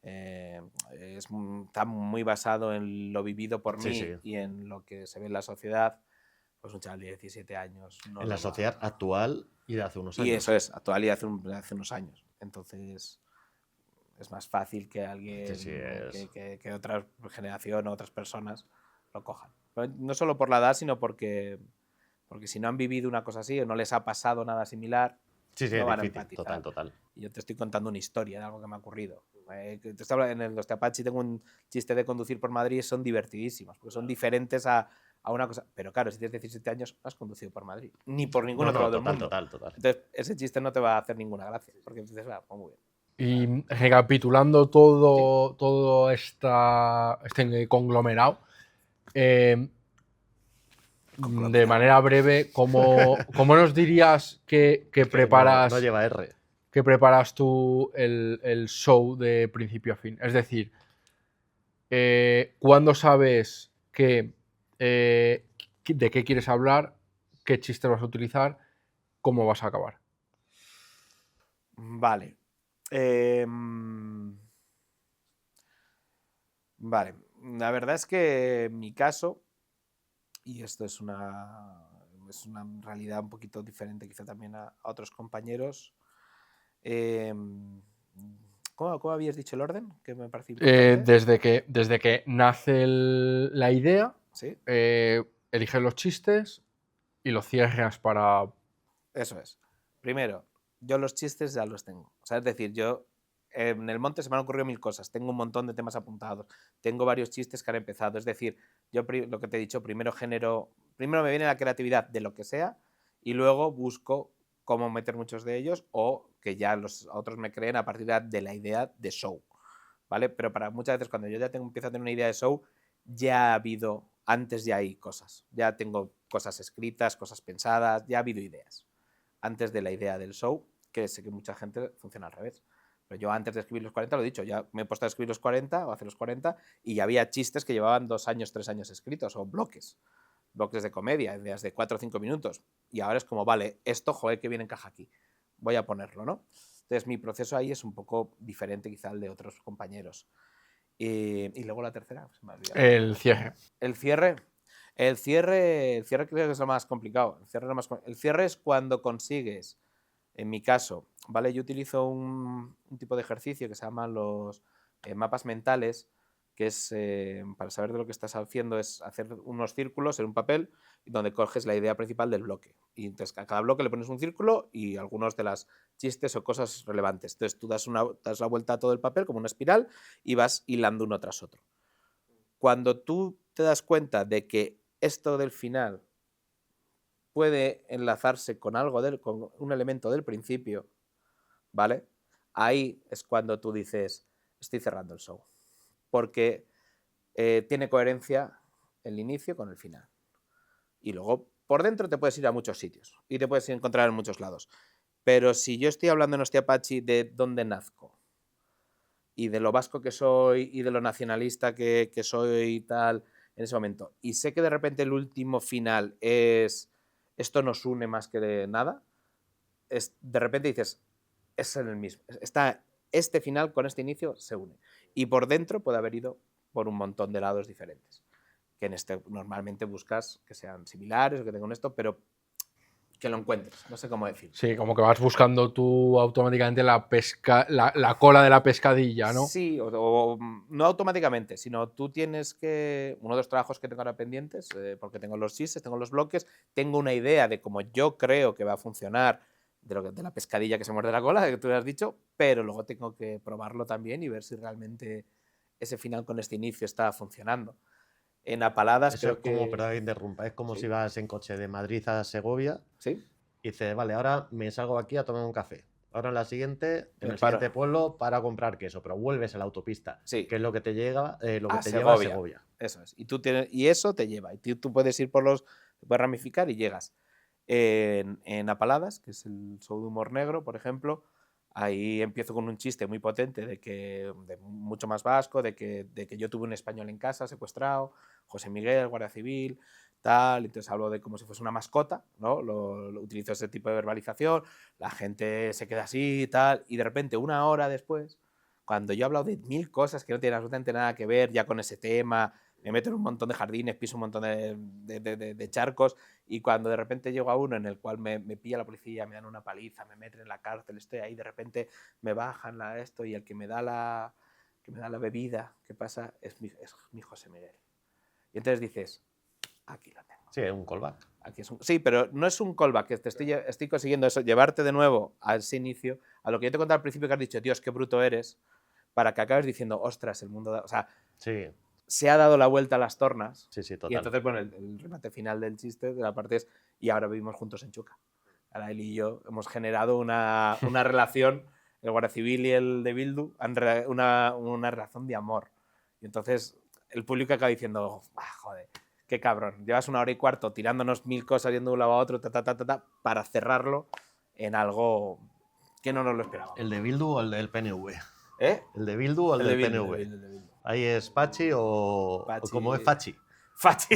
está muy basado en lo vivido por mí Sí. y en lo que se ve en la sociedad, pues un chaval de 17 años no En lo la va- sociedad actual y de hace unos años. Y eso es, actual y hace unos años. Entonces es más fácil que alguien, Sí, es. que otra generación o otras personas lo cojan. Pero no solo por la edad, sino porque si no han vivido una cosa así o no les ha pasado nada similar, Sí, no es van a difícil, empatizar. total. Y yo te estoy contando una historia de algo que me ha ocurrido. En el Osteapachi tengo un chiste de conducir por Madrid, son divertidísimos, porque son diferentes a una cosa. Pero claro, si tienes 17 años, no has conducido por Madrid, ni por ningún otro lado del mundo. Total. Entonces, ese chiste no te va a hacer ninguna gracia, porque dices, pues muy bien. Y recapitulando todo este conglomerado, de manera breve, ¿cómo nos dirías que preparas? No lleva R. Que preparas tú el show de principio a fin. Es decir, ¿cuándo sabes de qué quieres hablar, qué chiste vas a utilizar, cómo vas a acabar? Vale. Vale. La verdad es que en mi caso, y esto es una realidad un poquito diferente quizá también a otros compañeros, ¿cómo habías dicho el orden? Que me parece importante. Desde que nace la idea, ¿Sí? eliges los chistes y los cierras para... Eso es. Primero, yo los chistes ya los tengo. O sea, es decir, yo en el monte se me han ocurrido 1000 cosas. Tengo un montón de temas apuntados. Tengo varios chistes que han empezado. Es decir, yo lo que te he dicho, primero me viene la creatividad de lo que sea y luego busco cómo meter muchos de ellos o que ya los otros me creen a partir de la idea de show. ¿Vale? Pero para muchas veces cuando yo ya empiezo a tener una idea de show, ya ha habido, antes ya hay cosas. Ya tengo cosas escritas, cosas pensadas, ya ha habido ideas. Antes de la idea del show, que sé que mucha gente funciona al revés. Pero yo antes de escribir los 40, lo he dicho, ya me he puesto a escribir los 40 o hacer los 40 y ya había chistes que llevaban 2 años, 3 años escritos o bloques de comedia, ideas de 4 o 5 minutos. Y ahora es como, vale, esto, joder, que bien encaja aquí. Voy a ponerlo, ¿no? Entonces mi proceso ahí es un poco diferente quizá al de otros compañeros. Y luego la tercera, se me ha olvidado. El cierre. El cierre. El cierre creo que es lo más complicado. El cierre es cuando consigues, en mi caso, ¿vale? Yo utilizo un tipo de ejercicio que se llaman los mapas mentales, que es, para saber de lo que estás haciendo, es hacer unos círculos en un papel donde coges la idea principal del bloque. Y entonces a cada bloque le pones un círculo y algunos de las chistes o cosas relevantes. Entonces tú das la vuelta a todo el papel como una espiral y vas hilando uno tras otro. Cuando tú te das cuenta de que esto del final puede enlazarse con con un elemento del principio, ¿vale? Ahí es cuando tú dices, estoy cerrando el show. Porque tiene coherencia el inicio con el final. Y luego, por dentro te puedes ir a muchos sitios y te puedes encontrar en muchos lados. Pero si yo estoy hablando en Osteapachi de dónde nazco y de lo vasco que soy y de lo nacionalista que soy y tal en ese momento, y sé que de repente el último final es esto nos une más que de nada, de repente dices, es en el mismo. Este final con este inicio se une. Y por dentro puede haber ido por un montón de lados diferentes. que en este normalmente buscas que sean similares o que tengan esto, pero que lo encuentres, no sé cómo decir. Sí, como que vas buscando tú automáticamente la cola de la pescadilla, ¿no? Sí, o no automáticamente, sino tú tienes que... Uno de los trabajos que tengo ahora pendientes, porque tengo los chistes, tengo los bloques, tengo una idea de cómo yo creo que va a funcionar de la pescadilla que se muerde la cola, que tú has dicho, pero luego tengo que probarlo también y ver si realmente ese final con este inicio está funcionando. En Apaladas Eso creo es como, que... perdón que interrumpa, es como Sí. si vas en coche de Madrid a Segovia ¿Sí? y dices, vale, ahora me salgo aquí a tomar un café. Ahora en la siguiente, en Me el paro. siguiente pueblo, para comprar queso, pero vuelves a la autopista, Sí. que es lo que te llega, lo que A te lleva a Segovia. Segovia. Eso es. Y eso te lleva. Y tú puedes ir por los... Puedes ramificar y llegas. En Apaladas, que es el show de humor negro, por ejemplo, ahí empiezo con un chiste muy potente de mucho más vasco, de que yo tuve un español en casa secuestrado, José Miguel, Guardia Civil, tal, entonces hablo de como si fuese una mascota, ¿no? Lo utilizo ese tipo de verbalización, la gente se queda así y tal, y de repente una hora después, cuando yo he hablado de 1000 cosas que no tienen absolutamente nada que ver ya con ese tema, me meto en un montón de jardines, piso un montón de charcos, y cuando de repente llego a uno en el cual me pilla la policía, me dan una paliza, me meten en la cárcel, estoy ahí, de repente me bajan esto y el que me da la bebida, ¿qué pasa? Es mi José Miguel. Y entonces dices, aquí lo tengo. Sí, es un callback. Aquí es sí, pero no es un callback, que estoy consiguiendo eso, llevarte de nuevo a ese inicio, a lo que yo te conté al principio que has dicho, Dios, qué bruto eres, para que acabes diciendo, ostras, el mundo... O sea, Sí, se ha dado la vuelta a las tornas. sí, sí, total. Y entonces, bueno, el remate final del chiste de la parte es, y ahora vivimos juntos en Chuca. Ahora él y yo hemos generado una relación, el Guardia Civil y el de Bildu, una relación de amor. Y entonces el público acaba diciendo, joder, qué cabrón, llevas 1 hora y cuarto tirándonos 1000 cosas yendo de un lado a otro, para cerrarlo en algo que no nos lo esperábamos. ¿El de Bildu o el del PNV? ¿Eh? ¿El de Bildu o el del Bildu, PNV? el de Bildu. Ahí es Pachi o como es Fachi. Fachi.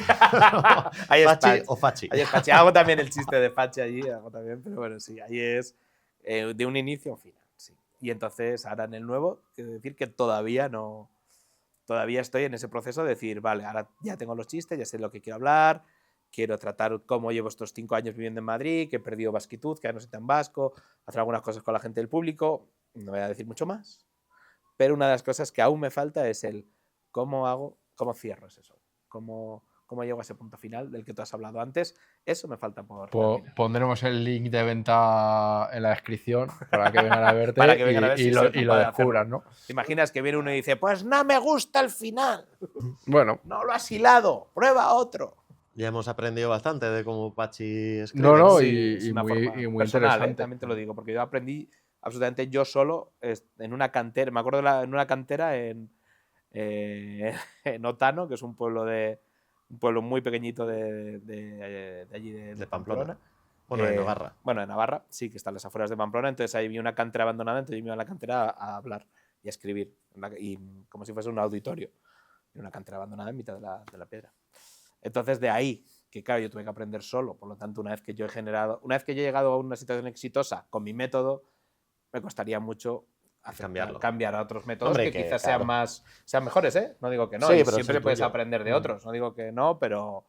Ahí es Pachi Pachi. o Fachi. Ahí es Pachi. Hago también el chiste de Fachi allí, hago también, pero bueno, sí, ahí es de un inicio a un final. Sí. Y entonces, ahora en el nuevo, quiero decir que todavía estoy en ese proceso de decir, vale, ahora ya tengo los chistes, ya sé lo que quiero hablar, quiero tratar cómo llevo estos 5 años viviendo en Madrid, que he perdido vasquitud, que ya no soy tan vasco, hacer algunas cosas con la gente del público, no voy a decir mucho más, pero una de las cosas que aún me falta es el cómo cierro ese show, cómo llego a ese punto final del que tú has hablado antes. Eso me falta por terminar. Pondremos el link de venta en la descripción para que vengan a verte Para que vengan a ver y si lo soy capaz de descubran, hacerlo. ¿no? ¿Te imaginas que viene uno y dice, pues no me gusta el final, Bueno, no lo has hilado, prueba otro? Ya hemos aprendido bastante de cómo Pachi escribe. no, Sí, es y una muy, forma y muy personal, interesante. también te lo digo, porque yo aprendí absolutamente yo solo en una cantera, me acuerdo en una cantera en Otano, que es un pueblo muy pequeñito de allí de Pamplona. Bueno, de Navarra. Bueno, de Navarra, sí, que está a las afueras de Pamplona, entonces ahí vi una cantera abandonada, entonces yo me iba a la cantera a hablar y a escribir, y como si fuese un auditorio, en una cantera abandonada en mitad de la piedra. Entonces de ahí, que claro, yo tuve que aprender solo, por lo tanto, una vez que yo he llegado a una situación exitosa con mi método, me costaría mucho cambiar a otros métodos. Hombre, que quizás claro, sean mejores, ¿eh? No digo que no, Sí, y pero siempre es el puedes tuyo. aprender de otros, no digo que no, pero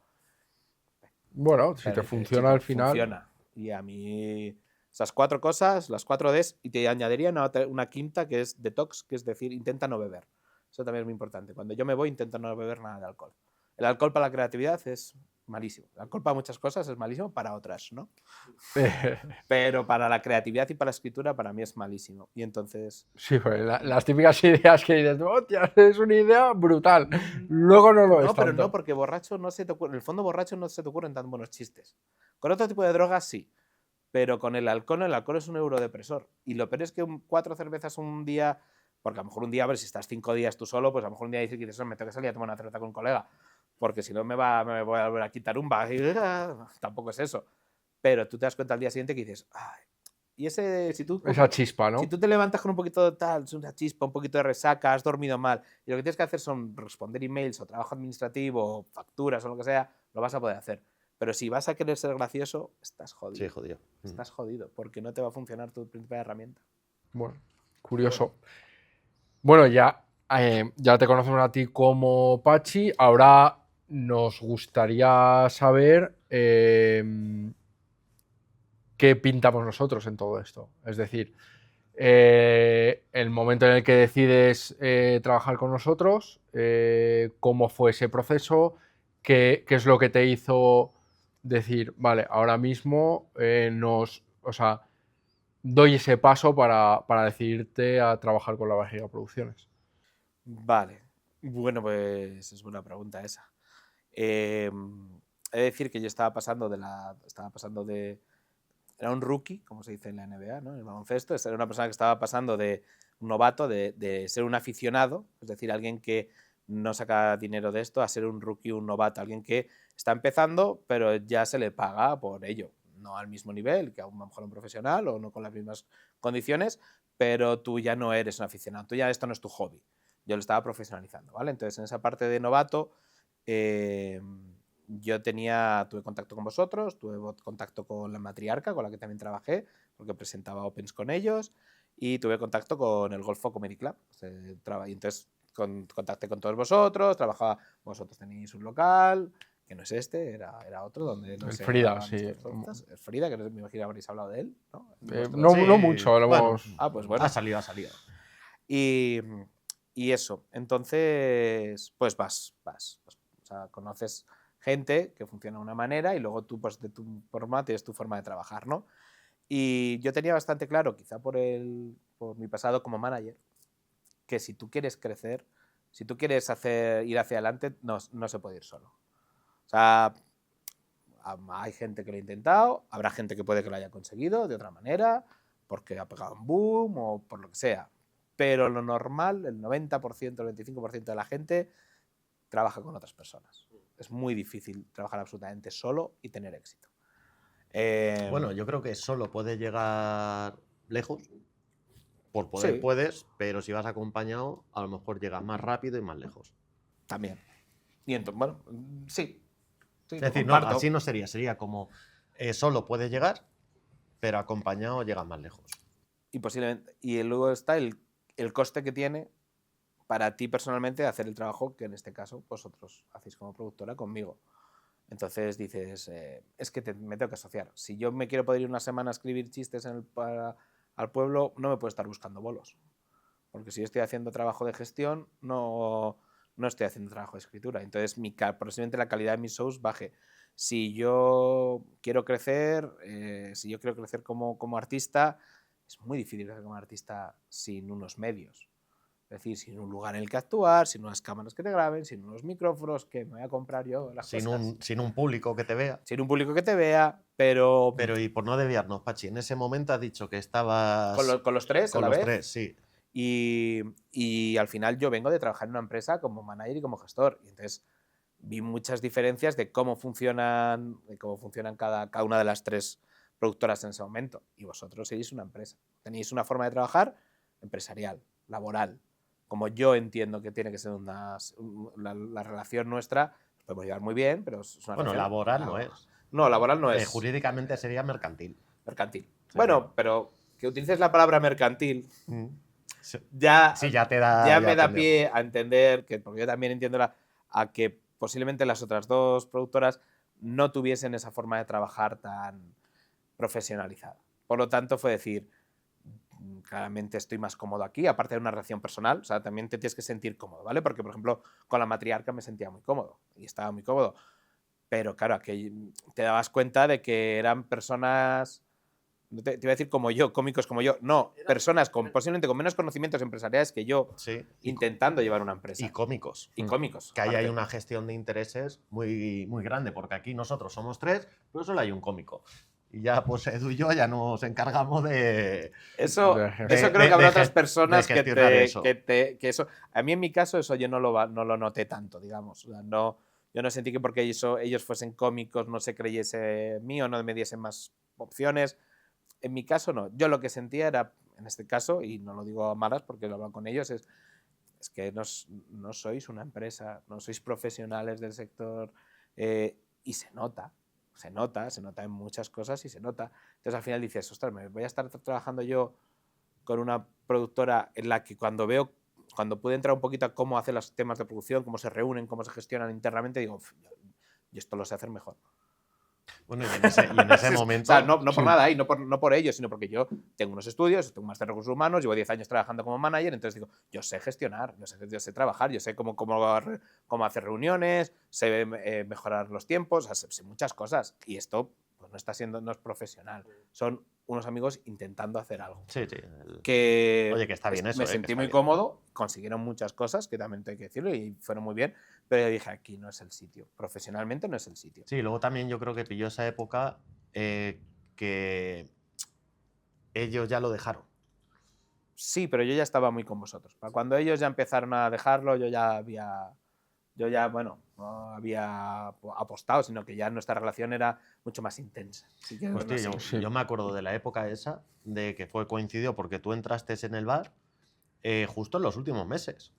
Bueno, si pero te dice, funciona chico, al final. funciona. Y a mí esas 4 cosas, las 4 Ds, y te añadiría una quinta que es detox, que es decir, intenta no beber. Eso también es muy importante. Cuando yo me voy, intento no beber nada de alcohol. El alcohol para la creatividad es malísimo. El alcohol para muchas cosas es malísimo, para otras, ¿no? Pero para la creatividad y para la escritura, para mí es malísimo. Y entonces... Sí, pues las típicas ideas que dices, hostia, es una idea brutal. Luego no lo es No, pero tanto. no, porque borracho no se te ocurre. En el fondo, borracho no se te ocurren tan buenos chistes. Con otro tipo de drogas, sí. Pero con el alcohol es un neurodepresor. Y lo peor es que 4 cervezas un día, porque a lo mejor un día, a ver, si estás 5 días tú solo, pues a lo mejor un día dices que me tengo que salir a tomar una cerveza con un colega, porque si no me voy a volver a quitar un bag. Tampoco es eso. Pero tú te das cuenta al día siguiente que dices, ay, y Esa chispa, ¿no? Si tú te levantas con un poquito de tal, una chispa, un poquito de resaca, has dormido mal, y lo que tienes que hacer son responder emails o trabajo administrativo o facturas o lo que sea, lo vas a poder hacer. Pero si vas a querer ser gracioso, estás jodido. Sí, jodido. Estás jodido, porque no te va a funcionar tu principal herramienta. Bueno, curioso. Bueno, ya te conocemos a ti como Pachi. Ahora nos gustaría saber qué pintamos nosotros en todo esto. Es decir, el momento en el que decides trabajar con nosotros, cómo fue ese proceso, qué es lo que te hizo decir, vale, ahora mismo o sea, doy ese paso para decidirte a trabajar con La Vejiga Producciones. Vale. Bueno, pues es buena pregunta esa. He de decir que yo estaba pasando de era un rookie, como se dice en la NBA, ¿no? En el baloncesto. Era una persona que estaba pasando de un novato, de ser un aficionado, es decir, alguien que no saca dinero de esto, a ser un rookie, un novato, alguien que está empezando, pero ya se le paga por ello. No al mismo nivel que a lo mejor un profesional o no con las mismas condiciones, pero tú ya no eres un aficionado, tú ya esto no es tu hobby. Yo lo estaba profesionalizando, ¿vale? Entonces, en esa parte de novato, yo tuve contacto con vosotros, tuve contacto con la Matriarca, con la que también trabajé, porque presentaba Opens con ellos, y tuve contacto con el Golfo Comedy Club. Y entonces contacté con todos vosotros tenéis un local, que no es este, era otro, donde no El se Frida, grababan sí. estas cosas. El Frida, que no, me imagino habréis hablado de él, ¿no? No, Sí, no mucho, lo bueno, hemos... Ah, pues bueno. Ha salido. Y, y eso, entonces, pues vas. O sea, conoces gente que funciona de una manera y luego tú, pues de tu forma, tienes tu forma de trabajar, ¿no? Y yo tenía bastante claro, quizá por mi pasado como manager, que si tú quieres crecer, si tú quieres ir hacia adelante, no se puede ir solo. O sea, hay gente que lo ha intentado, habrá gente que puede que lo haya conseguido de otra manera, porque ha pegado un boom o por lo que sea. Pero lo normal, el 90%, el 25% de la gente trabaja con otras personas. Es muy difícil trabajar absolutamente solo y tener éxito. Bueno, yo creo que solo puedes llegar lejos. Por poder Sí, puedes, pero si vas acompañado, a lo mejor llegas más rápido y más lejos. también. Y entonces, bueno, sí, Es lo decir, no, comparto. así no sería como solo puedes llegar, pero acompañado llegas más lejos. Y posiblemente. Y luego está el coste que tiene para ti personalmente hacer el trabajo que en este caso vosotros hacéis como productora conmigo. Entonces dices, es que me tengo que asociar. Si yo me quiero poder ir una semana a escribir chistes al pueblo, no me puedo estar buscando bolos. Porque si yo estoy haciendo trabajo de gestión, no estoy haciendo trabajo de escritura. Entonces, posiblemente la calidad de mis shows baje. Si yo quiero crecer, como artista, es muy difícil crecer como artista sin unos medios. Es decir, sin un lugar en el que actuar, sin unas cámaras que te graben, sin unos micrófonos que me voy a comprar yo las cosas. Sin un público que te vea. Sin un público que te vea, pero Pero y por no desviarnos, Pachi, en ese momento has dicho que estabas con los tres a con la los vez. tres, sí. Y al final yo vengo de trabajar en una empresa como manager y como gestor. Y entonces vi muchas diferencias de cómo funcionan cada una de las tres productoras en ese momento. Y vosotros sois una empresa. Tenéis una forma de trabajar empresarial, laboral. Como yo entiendo que tiene que ser la relación nuestra, nos podemos llevar muy bien, pero es una Bueno, relación laboral no es. No, laboral no es. Jurídicamente sería mercantil. Mercantil. Sería. Bueno, pero que utilices la palabra mercantil Sí, ya te da. ya me da pie a entender, porque yo también entiendo a que posiblemente las otras dos productoras no tuviesen esa forma de trabajar tan profesionalizada. Por lo tanto, fue decir, claramente estoy más cómodo aquí, aparte de una relación personal, o sea, también te tienes que sentir cómodo, ¿vale? Porque, por ejemplo, con la Matriarca me sentía muy cómodo y estaba muy cómodo. Pero claro, aquí te dabas cuenta de que eran personas, te iba a decir como yo, cómicos como yo, no, personas posiblemente con menos conocimientos empresariales que yo, Sí, intentando llevar una empresa. y cómicos. Y cómicos. Que ahí aparte. hay una gestión de intereses muy, muy grande, porque aquí nosotros somos tres, pero solo hay un cómico. Y ya, pues Edu y yo ya nos encargamos de. Eso de- creo que habrá otras de personas gestionar eso. que eso. A mí en mi caso eso yo no lo noté tanto, digamos. O sea, yo no sentí que porque ellos fuesen cómicos no se creyese mío, no me diesen más opciones. En mi caso no. Yo lo que sentía era, en este caso, y no lo digo a malas porque lo hablo con ellos, es que no sois una empresa, no sois profesionales del sector y se nota en muchas cosas y se nota. Entonces al final dices, ostras, me voy a estar trabajando yo con una productora en la que cuando veo cuando pude entrar un poquito a cómo hacen los temas de producción, cómo se reúnen, cómo se gestionan internamente, digo, yo esto lo sé hacer mejor. Bueno, y en ese momento... O sea, no por nada, y no por ello, sino porque yo tengo unos estudios, tengo un máster de recursos humanos, llevo 10 años trabajando como manager, entonces digo, yo sé gestionar, yo sé trabajar, yo sé cómo hacer reuniones, sé mejorar los tiempos, o sea, sé muchas cosas. Y esto pues, no es profesional. Son unos amigos intentando hacer algo. Sí. Oye, que está bien eso. Me sentí muy cómodo, consiguieron muchas cosas, que también hay que decirlo, y fueron muy bien, pero yo dije, aquí no es el sitio. Profesionalmente no es el sitio. Sí, luego también yo creo que pilló esa época que ellos ya lo dejaron. Sí, pero yo ya estaba muy con vosotros. Cuando ellos ya empezaron a dejarlo, yo ya, bueno, no había apostado, sino que ya nuestra relación era mucho más intensa. Sí, Pues tío, yo me acuerdo de la época esa, de que coincidió porque tú entraste en el bar justo en los últimos meses,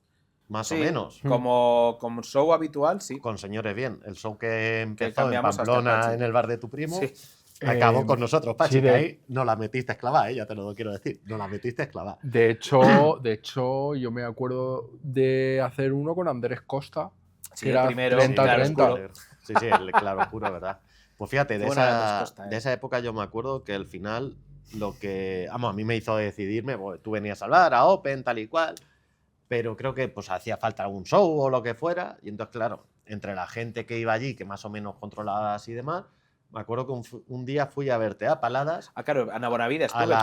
más o menos. Como show habitual, sí. Con Señores Bien, el show que empezó en cambiamos hasta Pamplona en el bar de tu primo. Sí. Acabó con nosotros, Pachi, sí, que ahí no la metiste esclavada, ya te lo quiero decir. No la metiste esclavada. De hecho, yo me acuerdo de hacer uno con Andrés Costa, Sí, que era primero, 30-30. Sí, el claro oscuro, ¿verdad? Pues fíjate, de esa época yo me acuerdo que al final lo que, vamos, a mí me hizo decidirme, pues, tú venías a hablar a Open, tal y cual, pero creo que pues hacía falta algún show o lo que fuera, y entonces, claro, entre la gente que iba allí, que más o menos controlabas y demás, me acuerdo que un día fui a verte a Paladas. Ah, claro, Ana Bonavida estuve.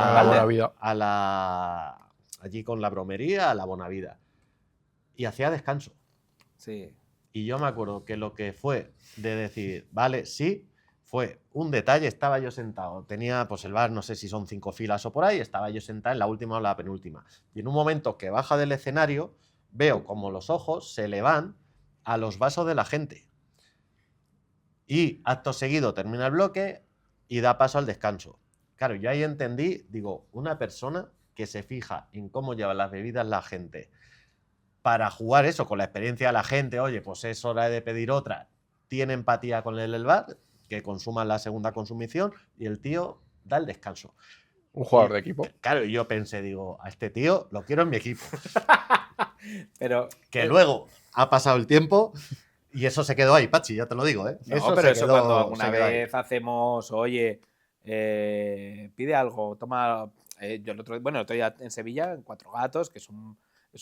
Allí con la bromería, a la Bonavida. Y hacía descanso. Sí. Y yo me acuerdo que lo que fue de decir, vale, sí, fue un detalle, estaba yo sentado, tenía pues el bar, no sé si son 5 filas o por ahí, estaba yo sentado en la última o la penúltima. Y en un momento que baja del escenario, veo como los ojos se le van a los vasos de la gente. Y acto seguido termina el bloque y da paso al descanso. Claro, yo ahí entendí, digo, una persona que se fija en cómo lleva las bebidas la gente para jugar eso con la experiencia de la gente, oye, pues es hora de pedir otra, tiene empatía con el bar, que consuman la segunda consumición y el tío da el descanso. Un jugador de equipo. Claro, yo pensé, digo, a este tío lo quiero en mi equipo. Pero que luego ha pasado el tiempo y eso se quedó ahí, Pachi, ya te lo digo, ¿eh? No, pero eso cuando alguna vez hacemos, oye, pide algo, toma... yo el otro día en Sevilla, en Cuatro Gatos, que es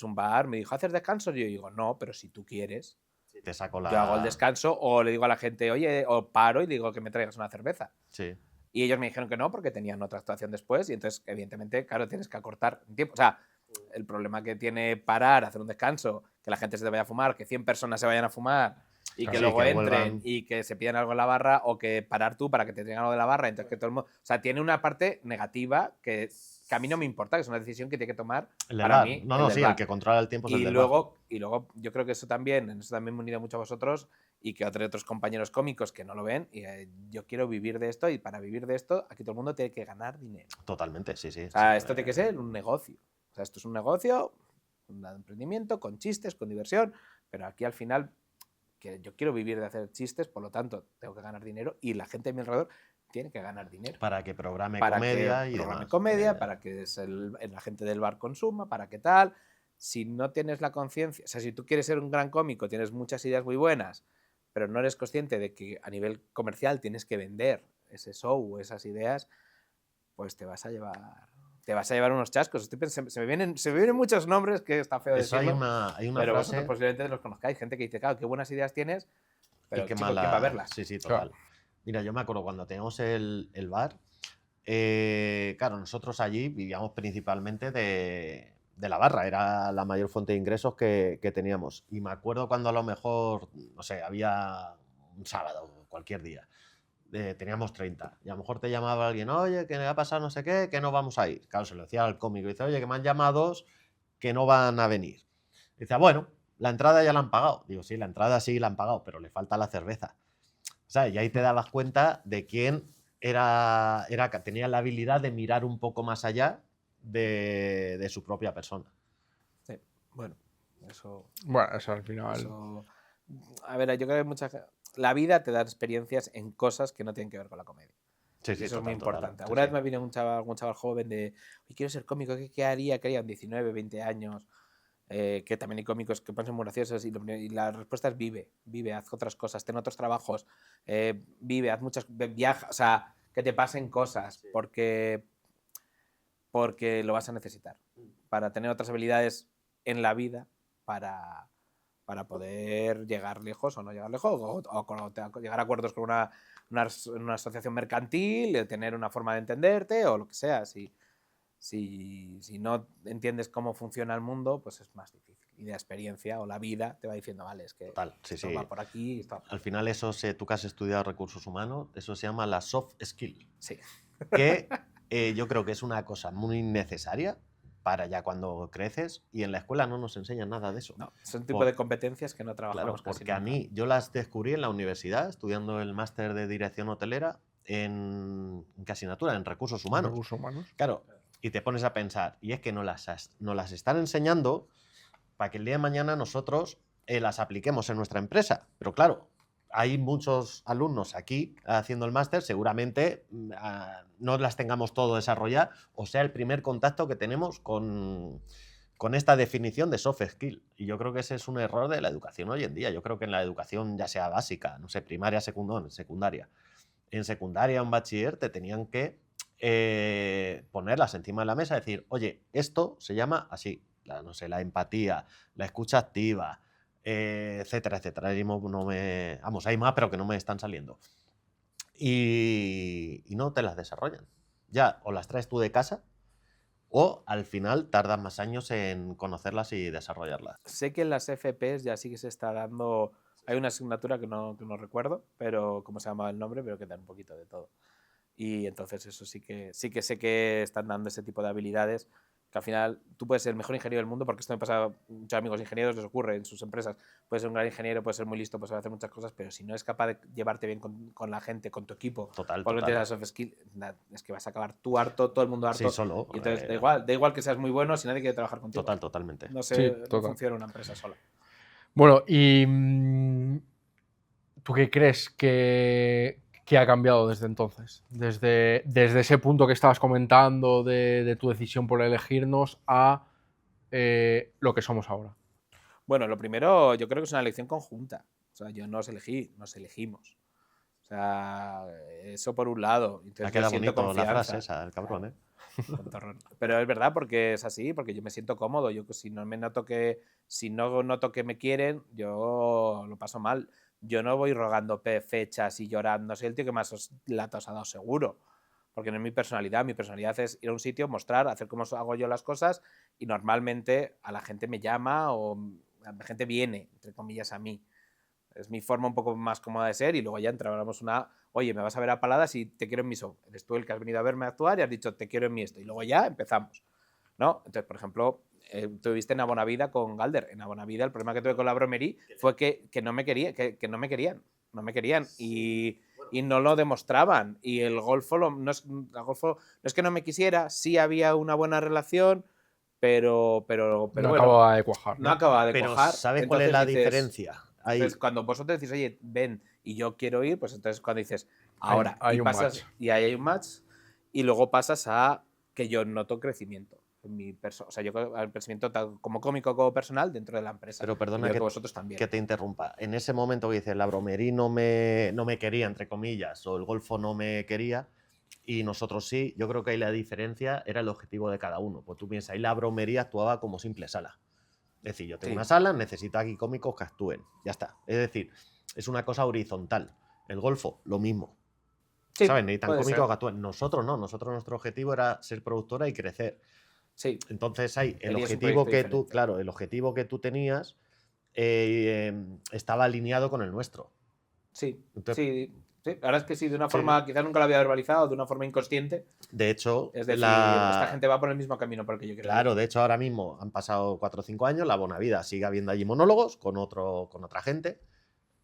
un bar, me dijo, ¿haces descanso? Y yo digo, no, pero si tú quieres, te saco yo hago el descanso, o le digo a la gente, oye, o paro y digo que me traigas una cerveza. Sí. Y ellos me dijeron que no, porque tenían otra actuación después, y entonces, evidentemente, claro, tienes que acortar tiempo. O sea, el problema que tiene parar, hacer un descanso, que la gente se te vaya a fumar, que 100 personas se vayan a fumar y que luego entren y que se pidan algo en la barra, o que parar tú para que te traigan algo de la barra, entonces que todo el mundo... O sea, tiene una parte negativa que a mí no me importa, que es una decisión que tiene que tomar para mí. El que controla el tiempo es el del bar. Y luego yo creo que eso también me he unido mucho a vosotros y que otros compañeros cómicos que no lo ven, y yo quiero vivir de esto, y para vivir de esto aquí todo el mundo tiene que ganar dinero. Totalmente, sí. O sea, esto tiene que ser un negocio. O sea, esto es un negocio, un emprendimiento, con chistes, con diversión, pero aquí al final que yo quiero vivir de hacer chistes, por lo tanto tengo que ganar dinero, y la gente a mi alrededor tiene que ganar dinero. Para que programe comedia y demás. Para que la gente del bar consuma, para que tal. Si no tienes la conciencia, o sea, si tú quieres ser un gran cómico, tienes muchas ideas muy buenas, pero no eres consciente de que a nivel comercial tienes que vender ese show o esas ideas, pues te vas a llevar unos chascos. Se me vienen muchos nombres que está feo decirlo, hay una pero frase, vosotros posiblemente los conozcáis. Gente que dice, claro, qué buenas ideas tienes, pero qué chico, mala... ¿quién va a verlas? Sí, total. Claro. Mira, yo me acuerdo cuando teníamos el bar, claro, nosotros allí vivíamos principalmente de la barra, era la mayor fuente de ingresos que teníamos. Y me acuerdo cuando a lo mejor, no sé, había un sábado, cualquier día, teníamos 30, y a lo mejor te llamaba alguien, oye, que me ha pasado no sé qué, que no vamos a ir. Claro, se lo decía al cómico, y dice, oye, que me han llamado que no van a venir. Y dice, bueno, la entrada ya la han pagado. Digo, sí, la entrada sí la han pagado, pero le falta la cerveza. ¿Sabes? Y ahí te dabas cuenta de quién tenía la habilidad de mirar un poco más allá de su propia persona. Sí, bueno, eso... Bueno, eso al final... Eso, a ver, yo creo que la vida te da experiencias en cosas que no tienen que ver con la comedia. Sí, eso es muy importante. Total, Alguna vez me vino algún chaval joven de, quiero ser cómico, ¿qué haría? Que harían 19, 20 años. que también hay cómicos que pasan muy graciosos y la respuesta es vive, haz otras cosas, ten otros trabajos, vive, haz muchas, viaja, o sea, que te pasen cosas, porque lo vas a necesitar para tener otras habilidades en la vida para poder llegar lejos o no llegar lejos, o llegar a acuerdos con una asociación mercantil, tener una forma de entenderte o lo que sea. Si no entiendes cómo funciona el mundo, pues es más difícil. Y la experiencia o la vida te va diciendo, vale, es que Total, sí, esto sí. va por aquí. Esto va por Al aquí. final eso, tú que has estudiado recursos humanos, eso se llama la soft skill, Sí. que yo creo que es una cosa muy necesaria para ya cuando creces, y en la escuela no nos enseñan nada de eso. No, son tipo Por- de competencias que no Claro, trabajamos casi porque a nunca. mí, yo las descubrí en la universidad, estudiando el máster de dirección hotelera ¿en qué asignatura? En recursos humanos. Recursos humanos. Claro, y te pones a pensar, y es que nos las están enseñando para que el día de mañana nosotros las apliquemos en nuestra empresa. Pero claro, hay muchos alumnos aquí haciendo el máster, seguramente no las tengamos todo desarrolladas, o sea, el primer contacto que tenemos con esta definición de soft skill. Y yo creo que ese es un error de la educación hoy en día. Yo creo que en la educación, ya sea básica, no sé, primaria, secundaria, en secundaria o en bachiller te tenían que ponerlas encima de la mesa y decir, oye, esto se llama así, no sé, la empatía, la escucha activa, etcétera, etcétera. Vamos, hay más, pero que no me están saliendo. Y no te las desarrollan. Ya, o las traes tú de casa, o al final tardas más años en conocerlas y desarrollarlas. Sé que en las FPs ya sí que se está dando. Hay una asignatura que no recuerdo, pero cómo se llama el nombre, pero que da un poquito de todo. Y entonces eso sí que sé que están dando ese tipo de habilidades, que al final tú puedes ser el mejor ingeniero del mundo, porque esto me pasa a muchos amigos ingenieros, les ocurre en sus empresas. Puedes ser un gran ingeniero, puedes ser muy listo, puedes hacer muchas cosas, pero si no es capaz de llevarte bien con la gente, con tu equipo, Total, porque no tienes la soft skill, es que vas a acabar tú harto, todo el mundo harto. Sí, solo. Y entonces da igual que seas muy bueno si nadie quiere trabajar contigo. Total, totalmente. No Sí, sé, total. no funciona una empresa sola. Bueno, y ¿tú qué crees que ha cambiado desde entonces? Desde ese punto que estabas comentando de tu decisión por elegirnos a lo que somos ahora. Bueno, lo primero, yo creo que es una elección conjunta. O sea, yo no os elegí, nos elegimos. O sea, eso por un lado. Entonces, Ha quedado yo siento bonito la confianza. frase esa, el cabrón, ¿eh? Tontorrón. Pero es verdad, porque es así, porque yo me siento cómodo. Yo si no noto que me quieren, yo lo paso mal. Yo no voy rogando fechas y llorando. Soy el tío que más latas ha dado seguro. Porque no es mi personalidad. Mi personalidad es ir a un sitio, mostrar, hacer como hago yo las cosas, y normalmente a la gente me llama o la gente viene, entre comillas, a mí. Es mi forma un poco más cómoda de ser, y luego ya entramos oye, me vas a ver a paladas y te quiero en mi show. Eres tú el que has venido a verme actuar y has dicho, te quiero en mi esto. Y luego ya empezamos, ¿no? Entonces, por ejemplo, tuviste en Abonavida con Galder. En Abonavida el problema que tuve con la Bromerí fue que no me querían, no me querían. Y no lo demostraban. Y el Golfo no es que no me quisiera, sí había una buena relación, pero no bueno, acababa de cuajar. no acababa de Pero cuajar. ¿sabes cuál es la diferencia? Entonces, cuando vosotros decís, oye, ven y yo quiero ir, pues entonces cuando dices, ahora, Hay y un pasas, match. y ahí hay un match, y luego pasas a que yo noto crecimiento en mi persona. O sea, yo el crecimiento como cómico, como personal, dentro de la empresa. Pero perdona que vosotros también. que te interrumpa. En ese momento que dices, la Bromerí no me quería, entre comillas, o el Golfo no me quería, y nosotros sí, yo creo que ahí la diferencia era el objetivo de cada uno. Pues tú piensas, ahí la Bromerí actuaba como simple sala. Es decir, yo tengo una sala, necesito aquí cómicos que actúen. Ya está. Es decir, es una cosa horizontal. El Golfo, lo mismo. Sí, ¿sabes? Necesitan puede cómicos ser. que actúen. Nosotros no. Nosotros, nuestro objetivo era ser productora y crecer. Sí. Entonces ahí el Tenías un objetivo proyecto que diferente. claro, el objetivo que tú tenías estaba alineado con el nuestro. Sí, Entonces, sí. La verdad es que sí, de una forma, quizás nunca lo había verbalizado, de una forma inconsciente. de hecho, Es decir, esta gente va por el mismo camino por el que yo quiero claro, ir. de hecho ahora mismo han pasado 4 o 5 años, la Bonavida sigue habiendo allí monólogos con otra gente,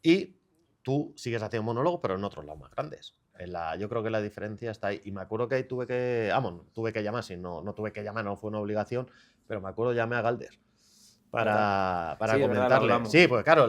y tú sigues haciendo monólogos, pero en otros lados más grandes. Yo creo que la diferencia está ahí. Y me acuerdo que ahí tuve que llamar, si no tuve que llamar, no fue una obligación, pero me acuerdo llamé a Galder para Sí, es verdad, lo comentarle. hablamos. Sí, pues claro,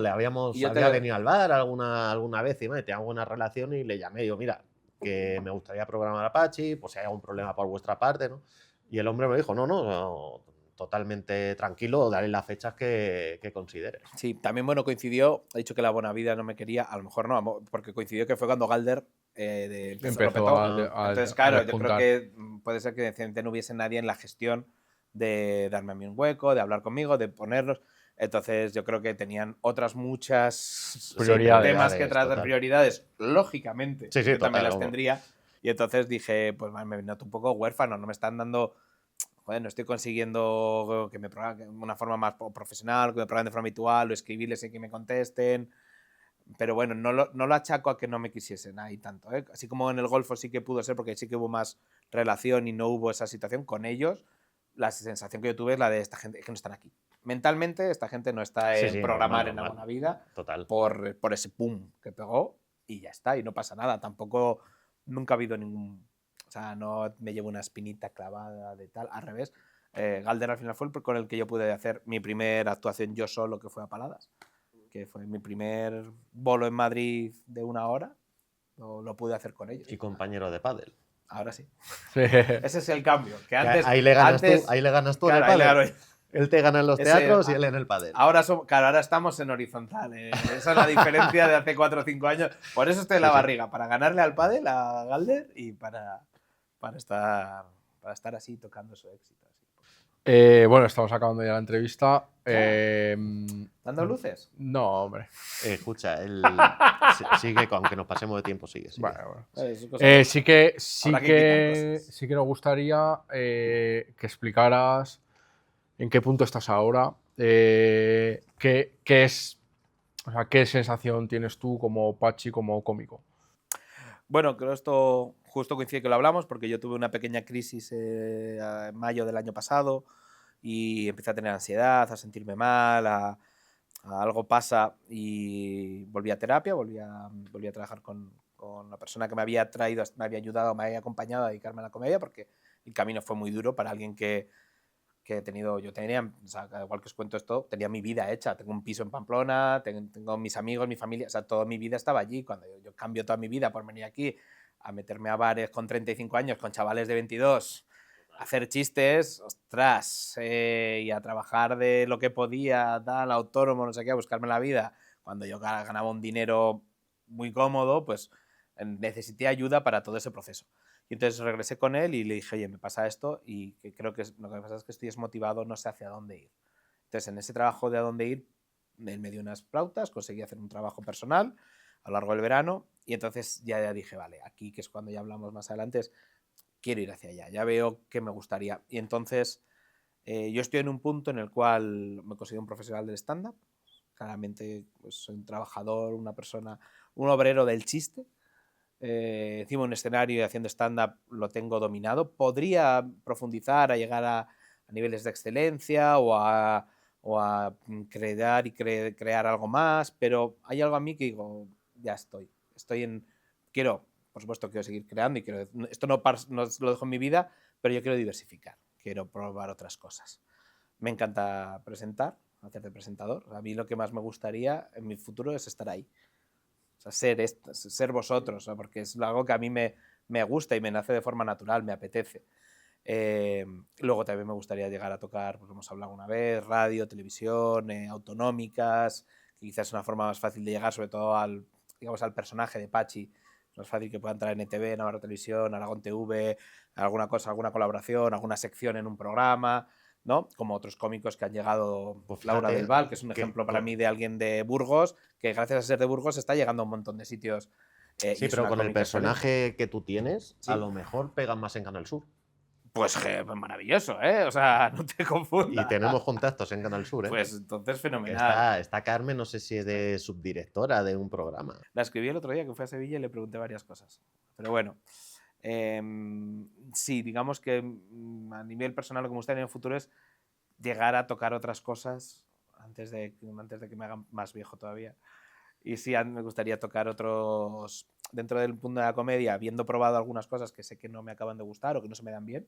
Y yo había venido al bar alguna vez y tenía buena relación, y le llamé y digo, mira, que me gustaría programar Apache, pues si hay algún problema por vuestra parte, ¿no? Y el hombre me dijo, no, totalmente tranquilo, dale las fechas que consideres. Sí, también bueno, coincidió, he dicho que la Bonavida no me quería, a lo mejor no, porque coincidió que fue cuando Galder lo Empezó petó. a Entonces, claro, yo creo despuntar. que puede ser que evidentemente no hubiese nadie en la gestión de darme a mí un hueco, de hablar conmigo, de ponerlos. Entonces, yo creo que tenían otras muchas Prioridades. temas que tratar, total. prioridades, lógicamente. Sí, sí, yo también total, las vamos. tendría. Y entonces dije, pues me noto un poco huérfano, no me están dando. Joder, no estoy consiguiendo que me programen de una forma más profesional, que me programen de forma habitual, o escribirles y que me contesten. Pero bueno, no lo achaco a que no me quisiesen ahí tanto, ¿eh? Así como en el Golfo sí que pudo ser, porque sí que hubo más relación y no hubo esa situación con ellos, la sensación que yo tuve es la de esta gente que no están aquí. Mentalmente, esta gente no está Sí, en sí, programar normal, en la normal. buena vida Total. por ese pum que pegó y ya está, y no pasa nada. Tampoco, nunca ha habido ningún. O sea, no me llevo una espinita clavada de tal, al revés. Galder al final fue el con el que yo pude hacer mi primera actuación yo solo, que fue a Paladas, que fue mi primer bolo en Madrid de 1 hora, lo pude hacer con ellos. Y compañero de pádel. Ahora sí. Sí. Ese es el cambio. Que antes, Ahí le ganas antes, tú, ahí le ganas tú claro, en el ahí le pádel. gano yo. Él te gana en los Ese- teatros y él en el pádel. Ahora, ahora estamos en horizontal. Esa es la diferencia de hace 4 o 5 años. Por eso estoy en la Sí, sí. barriga, para ganarle al pádel, a Galder, y para estar así tocando su éxito. Así. Bueno, estamos acabando ya la entrevista. ¿Dando luces? No, hombre. Escucha, él sigue, aunque nos pasemos de tiempo, sigue. Bueno. Eso es cosa Sí que Habrá que quitar cosas. sí que nos gustaría que explicaras en qué punto estás ahora, qué es, o sea, qué sensación tienes tú como Pachi, como cómico. Bueno, creo esto justo coincide que lo hablamos, porque yo tuve una pequeña crisis en mayo del año pasado y empecé a tener ansiedad, a sentirme mal, a algo pasa, y volví a terapia, volví a trabajar con la persona que me había traído, me había ayudado, me había acompañado a dedicarme a la comedia, porque el camino fue muy duro para alguien que he tenido, yo tenía, o sea, igual que os cuento esto, tenía mi vida hecha, tengo un piso en Pamplona, tengo mis amigos, mi familia, o sea, toda mi vida estaba allí. Cuando yo cambio toda mi vida por venir aquí a meterme a bares con 35 años, con chavales de 22, a hacer chistes, ostras, y a trabajar de lo que podía, tal, autónomo, no sé qué, a buscarme la vida, cuando yo ganaba un dinero muy cómodo, pues necesité ayuda para todo ese proceso. Y entonces regresé con él y le dije, oye, me pasa esto y que creo que lo que pasa es que estoy desmotivado, no sé hacia dónde ir. Entonces, en ese trabajo de a dónde ir, él me dio unas pautas, conseguí hacer un trabajo personal a lo largo del verano y entonces ya dije, vale, aquí, que es cuando ya hablamos más adelante, quiero ir hacia allá, ya veo que me gustaría. Y entonces yo estoy en un punto en el cual me considero un profesional del stand-up, claramente pues, soy un trabajador, una persona, un obrero del chiste. Encima un escenario y haciendo stand-up lo tengo dominado. Podría profundizar a llegar a niveles de excelencia o a crear y crear algo más, pero hay algo a mí que digo, ya estoy quiero, por supuesto, quiero seguir creando y esto no lo dejo en mi vida, pero yo quiero diversificar, quiero probar otras cosas. Me encanta presentar, hacer de presentador. A mí lo que más me gustaría en mi futuro es estar ahí. O sea, ser vosotros, ¿no? Porque es algo que a mí me gusta y me nace de forma natural, me apetece. Luego también me gustaría llegar a tocar, pues hemos hablado una vez, radio, televisión, autonómicas, que quizás es una forma más fácil de llegar, sobre todo al personaje de Pachi. Es más fácil que pueda entrar en ETV, Navarra Televisión, Aragón TV, alguna cosa, alguna colaboración, alguna sección en un programa, ¿no? Como otros cómicos que han llegado, Pues Laura fíjate del Val, que es un que ejemplo para mí de alguien de Burgos, que gracias a ser de Burgos está llegando a un montón de sitios. Sí, pero con el personaje que tú tienes, sí, a lo mejor pegan más en Canal Sur. Pues maravilloso, ¿eh? O sea, no te confundas. Y tenemos contactos en Canal Sur, ¿eh? Pues entonces fenomenal. Está Carmen, no sé si es de subdirectora de un programa. La escribí el otro día que fui a Sevilla y le pregunté varias cosas. Pero bueno, sí, digamos que a nivel personal lo que me gustaría en el futuro es llegar a tocar otras cosas antes de que me hagan más viejo todavía. Y sí, me gustaría tocar otros, dentro del mundo de la comedia, habiendo probado algunas cosas que sé que no me acaban de gustar o que no se me dan bien,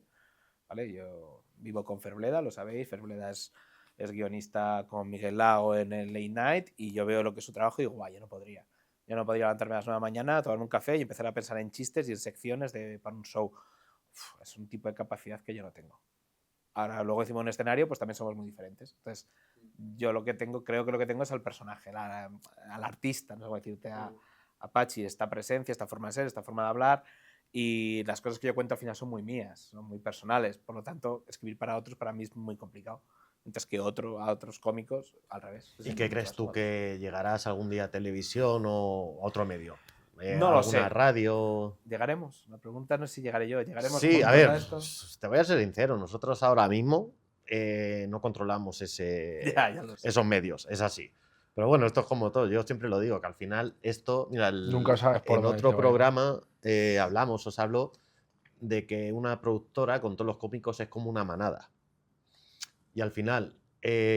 ¿vale? Yo vivo con Ferbleda, lo sabéis, Ferbleda es guionista con Miguel Lago en el Late Night y yo veo lo que es su trabajo y digo, guay, yo no podría. Yo no podría levantarme a las 9 de la mañana, tomarme un café y empezar a pensar en chistes y en secciones para un show. Es un tipo de capacidad que yo no tengo. Ahora, luego encima de un escenario, pues también somos muy diferentes. Entonces, yo creo que lo que tengo es al personaje, al artista, no sé cómo decirte, a Pachi, esta presencia, esta forma de ser, esta forma de hablar, y las cosas que yo cuento al final son muy mías, son muy personales. Por lo tanto, escribir para otros para mí es muy complicado. Mientras que a otros cómicos, al revés. ¿Y qué crees tú que llegarás algún día a televisión o a otro medio? No lo sé. ¿Alguna radio? ¿Llegaremos? La pregunta no es si llegaré yo. ¿Llegaremos Sí, a juntos ver, esto? te voy a ser sincero, nosotros ahora mismo no controlamos Ya lo sé. esos medios, es así. Pero bueno, esto es como todo, yo siempre lo digo, que al final esto, mira, Nunca sabes por en dónde otro te va a ir. programa os hablo de que una productora con todos los cómicos es como una manada. Y al final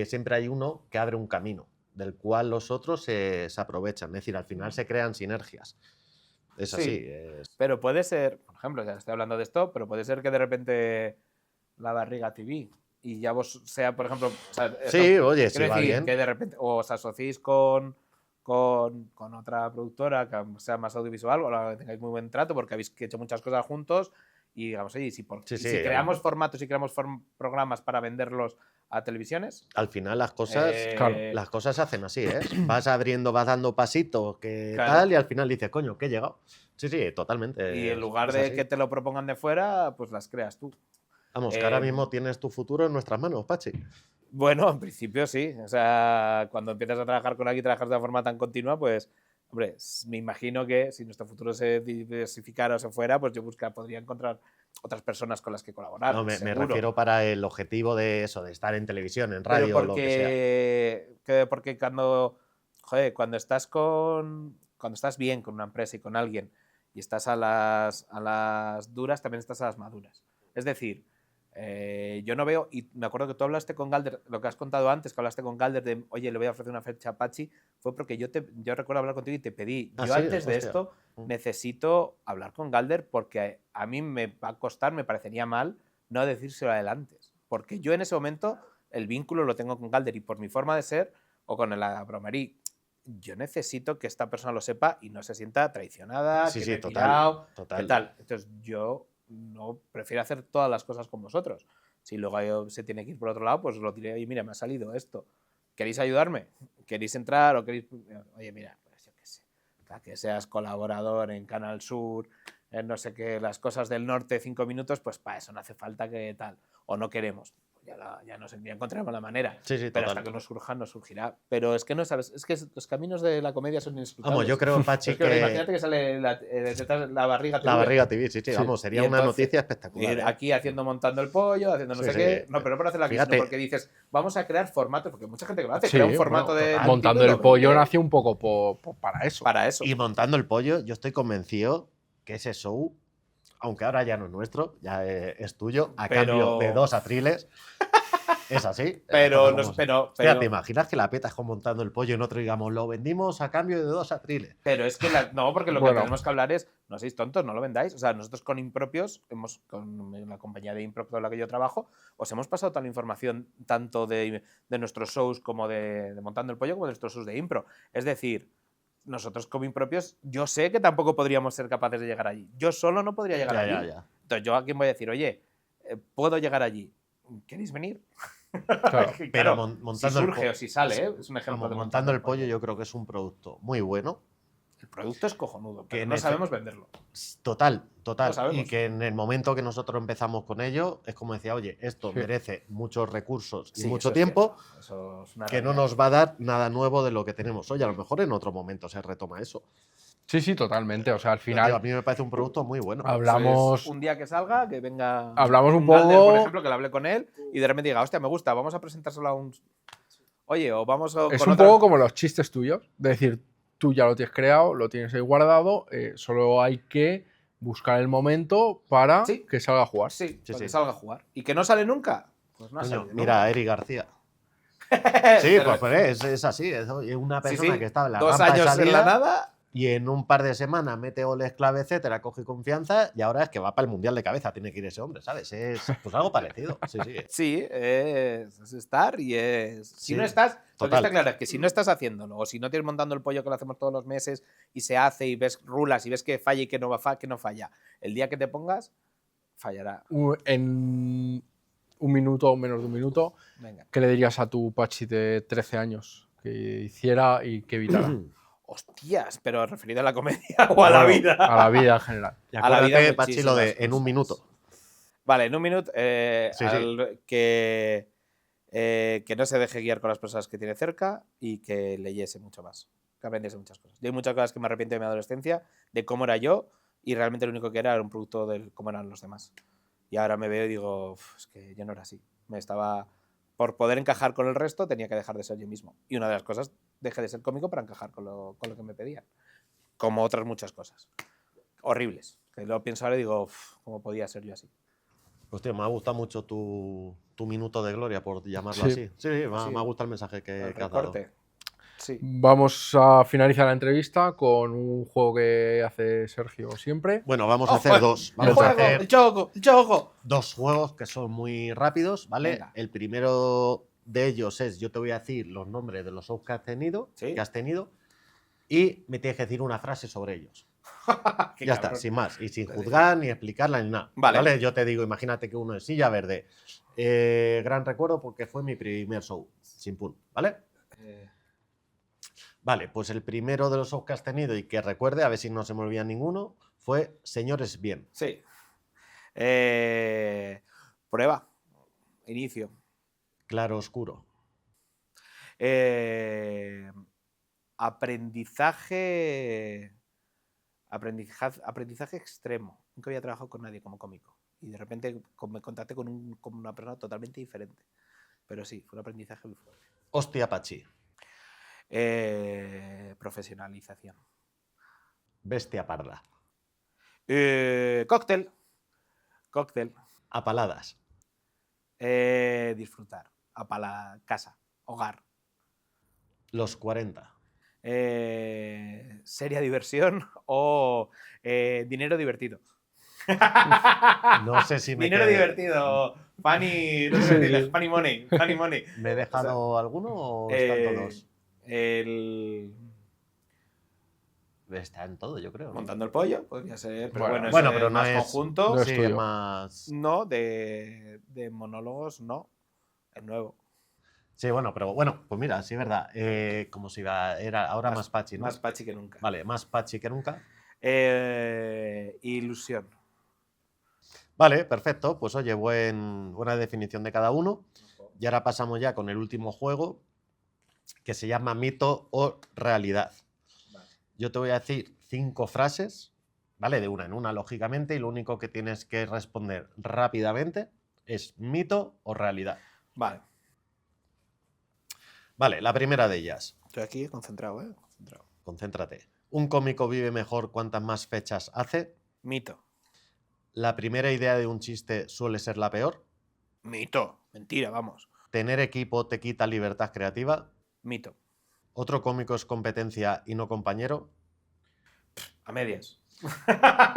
siempre hay uno que abre un camino, del cual los otros se aprovechan. Es decir, al final se crean sinergias. Es Sí, así. pero puede ser, por ejemplo, ya estoy hablando de esto, pero puede ser que de repente La Barriga TV y ya vos sea, por ejemplo, o sea, Sí, oye, si quiero va decir bien. que de repente o os asociéis con otra productora que sea más audiovisual o la que tengáis muy buen trato porque habéis hecho muchas cosas juntos y digamos, oye, Sí, y sí, si creamos formatos y creamos programas para venderlos a televisiones, al final las cosas, Claro. las cosas se hacen así, ¿eh? Vas abriendo, vas dando pasitos, que Claro. tal, y al final dices, coño, que he llegado. Sí, sí, totalmente. y en lugar es de así. que te lo propongan de fuera, pues las creas tú. Vamos, que ahora mismo tienes tu futuro en nuestras manos, Pachi. Bueno, en principio sí. O sea, cuando empiezas a trabajar con alguien y trabajas de una forma tan continua, pues, hombre, me imagino que si nuestro futuro se diversificara o se fuera, pues yo podría encontrar otras personas con las que colaborar. No, me seguro. refiero para el objetivo de eso, de estar en televisión, en Pero radio, lo que sea. porque cuando estás cuando estás bien con una empresa y con alguien y estás a las duras, también estás a las maduras. Es decir, yo no veo, y me acuerdo que tú hablaste con Galder, lo que has contado antes, que hablaste con Galder de, oye, le voy a ofrecer una fecha a Pachi, fue porque yo recuerdo hablar contigo y te pedí, Ah, yo sí, antes de hostia. esto necesito hablar con Galder porque a mí me va a costar, me parecería mal no decírselo adelante. Porque yo en ese momento el vínculo lo tengo con Galder y por mi forma de ser o con la bromería, yo necesito que esta persona lo sepa y no se sienta traicionada, Sí, que sí, me he total, pirado, total. ¿qué tal? Entonces yo no prefiero hacer todas las cosas con vosotros. Si luego se tiene que ir por otro lado, pues lo diré, oye, mira, me ha salido esto. ¿Queréis ayudarme? ¿Queréis entrar o queréis...? Oye, mira, pues yo qué sé, para que seas colaborador en Canal Sur, en no sé qué, las cosas del norte, 5 minutos, pues para eso no hace falta que tal. O no queremos. Ya encontraremos la manera. Sí, sí, pero total. hasta que nos surja, nos surgirá. Pero es que no sabes, es que los caminos de la comedia son inescrutables. Vamos, yo creo, Pachi, es que imagínate que sale la barriga TV. La Barriga TV, sí, Sí. vamos, sería Y una entonces, noticia espectacular. ir aquí montando el pollo, haciendo no Sí, sé sí. qué. No, pero no por hacerlo aquí, Fíjate. sino porque dices, vamos a crear formatos, porque mucha gente que lo hace, Sí, crea un formato bueno, de. total. Montando tipo y el lo pollo vende nació un poco para eso. para eso. Y montando el pollo, yo estoy convencido que ese show, aunque ahora ya no es nuestro, ya es tuyo, a Pero- cambio de 2 atriles, es así. Pero, Las cosas como son. Hostia, ¿te imaginas que la petas con montando el pollo y nosotros digamos, lo vendimos a cambio de 2 atriles? Pero es que no, porque lo Bueno. que tenemos que hablar es, no seáis tontos, no lo vendáis. O sea, nosotros con Impropios, con la compañía de Impro con la que yo trabajo, os hemos pasado toda la información tanto de nuestros shows como de Montando el Pollo como de nuestros shows de Impro. Es decir, nosotros como Impropios, yo sé que tampoco podríamos ser capaces de llegar allí. Yo solo no podría llegar allí. Ya. Entonces yo a quién voy a decir, oye, puedo llegar allí. ¿Queréis venir? Claro. Claro, Pero si montando el surge o si sale, ¿eh? Es un ejemplo Vamos, de montando el pollo yo creo que es un producto muy bueno. El producto es cojonudo, Que pero en no efe- sabemos venderlo. Total. Lo sabemos. Y que en el momento que nosotros empezamos con ello, es como decía, oye, esto Sí. merece muchos recursos y Sí, mucho eso es tiempo, cierto. Eso es una que no realidad. nos va a dar nada nuevo de lo que tenemos hoy. A lo mejor en otro momento se retoma eso. Sí, sí, totalmente. O sea, al Pero, tío, a final mí me parece un producto muy bueno. hablamos, Pues un día que salga, que venga. Hablamos un Galder, poco- por ejemplo, que le hable con él y de repente diga, hostia, me gusta, vamos a presentárselo a un. Oye, o vamos a. es con un otra- poco como los chistes tuyos. De decir, tú ya lo tienes creado, lo tienes ahí guardado, solo hay que buscar el momento para Sí. que salga a jugar. Sí, para sí. que salga a jugar. ¿Y que no sale nunca? Pues no ha Coño, salido. mira a Eric García. nunca. Sí, Pero- pues es así. Es una sí, persona sí, que está en la 2 rampa de años en salida la nada. y en un par de semanas mete goles clave, etcétera, coge confianza y ahora es que va para el Mundial de cabeza. Tiene que ir ese hombre, ¿sabes? Es pues algo parecido. Sí, sí. Sí, es estar y es. Si Sí, no estás. Lo que total. está claro es que si no estás haciéndolo, o si no tienes montando el pollo que lo hacemos todos los meses y se hace y ves rulas y ves que falla y que no falla, el día que te pongas, fallará. En un minuto o menos de un minuto, Venga. ¿qué le dirías a tu Pachi de 13 años que hiciera y que evitara? Hostias, pero referido a la comedia o a la Bueno, vida. A la vida en general. Y A la vida acuérdate, Pachi, lo de muchísimas en un cosas. minuto. Vale, en un minuto, Sí, que no se deje guiar con las personas que tiene cerca y que leyese mucho más, que aprendiese muchas cosas. Yo hay muchas cosas que me arrepiento de mi adolescencia, de cómo era yo, y realmente lo único que era un producto de cómo eran los demás. Y ahora me veo y digo, es que yo no era así. Por poder encajar con el resto, tenía que dejar de ser yo mismo. Y una de las cosas, dejé de ser cómico para encajar con lo que me pedían. Como otras muchas cosas. Horribles. Que lo pienso ahora y digo, ¿cómo podía ser yo así? Pues tío, me ha gustado mucho tu minuto de gloria, por llamarlo Sí. así. Sí, me Sí. ha gustado el mensaje que El has dado. recorte. Sí. Vamos a finalizar la entrevista con un juego que hace Sergio siempre. Bueno, vamos a hacer dos. ¡El Vamos a juego! hacer ¡El choco! ¡El choco! dos juegos que son muy rápidos, ¿vale? Venga. El primero de ellos es, yo te voy a decir los nombres de los shows que has tenido, y me tienes que decir una frase sobre ellos. Qué Ya cabrón. está, sin más. Y sin juzgar, ni explicarla, ni nada. Vale. Yo te digo, imagínate que uno es Silla Verde. Gran recuerdo porque fue mi primer show. Sin pun, ¿vale? Vale, pues el primero de los shows que has tenido y que recuerde, a ver si no se me olvida ninguno, fue Señores Bien. Sí. Prueba. Inicio. Claro Oscuro. Aprendizaje extremo. Nunca había trabajado con nadie como cómico. Y de repente me contacté con una persona totalmente diferente. Pero sí, fue un aprendizaje muy fuerte. Hostia Pachi. Profesionalización. Bestia Parda. Cóctel. Apaladas. Disfrutar. Casa. Hogar. Los 40. Seria diversión o dinero divertido. No sé si me Dinero quedé- divertido. Funny, no sé decirle, funny money. Funny money. ¿Me he dejado alguno o están todos? Está en todo, yo creo. ¿no? Montando el pollo, podría ser. Pero Bueno, bueno, pero no más es- conjunto. no es Sí, tuyo. es más. No, de monólogos, no. Es nuevo. Sí, bueno, pero bueno, pues mira, sí es verdad. Como si era ahora más Pachi, ¿no? Más pachi que nunca. Vale, más Pachi que nunca. Ilusión. Vale, perfecto. Pues oye, buena definición de cada uno. Y ahora pasamos ya con el último juego, que se llama Mito o Realidad. Vale. Yo te voy a decir 5 frases, ¿vale? De una en una, lógicamente, y lo único que tienes que responder rápidamente es mito o realidad. Vale. Vale, la primera de ellas. Estoy aquí concentrado, ¿eh? Concentrado. Concéntrate. ¿Un cómico vive mejor cuantas más fechas hace? Mito. ¿La primera idea de un chiste suele ser la peor? Mito. Mentira, vamos. ¿Tener equipo te quita libertad creativa? Mito. ¿Otro cómico es competencia y no compañero? A medias.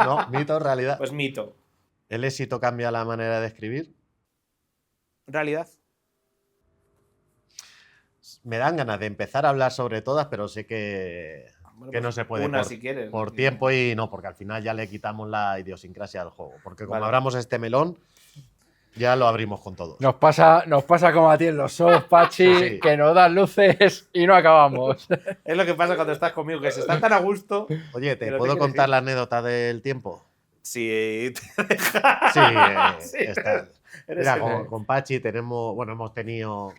No, mito o realidad. Pues mito. ¿El éxito cambia la manera de escribir? Realidad. Me dan ganas de empezar a hablar sobre todas, pero sé que Bueno, que pues no se puede una por, si quieres. por tiempo y no, porque al final ya le quitamos la idiosincrasia al juego. Porque como Vale. abramos este melón, ya lo abrimos con todos. Nos pasa como a ti en los shows, Pachi, Sí. que nos dan luces y no acabamos. Es lo que pasa cuando estás conmigo, que se está tan a gusto. Oye, ¿te Pero puedo ¿qué quieres contar decir? la anécdota del tiempo? Si te deja. Sí, Sí, está. eres Mira, el- con Pachi hemos tenido,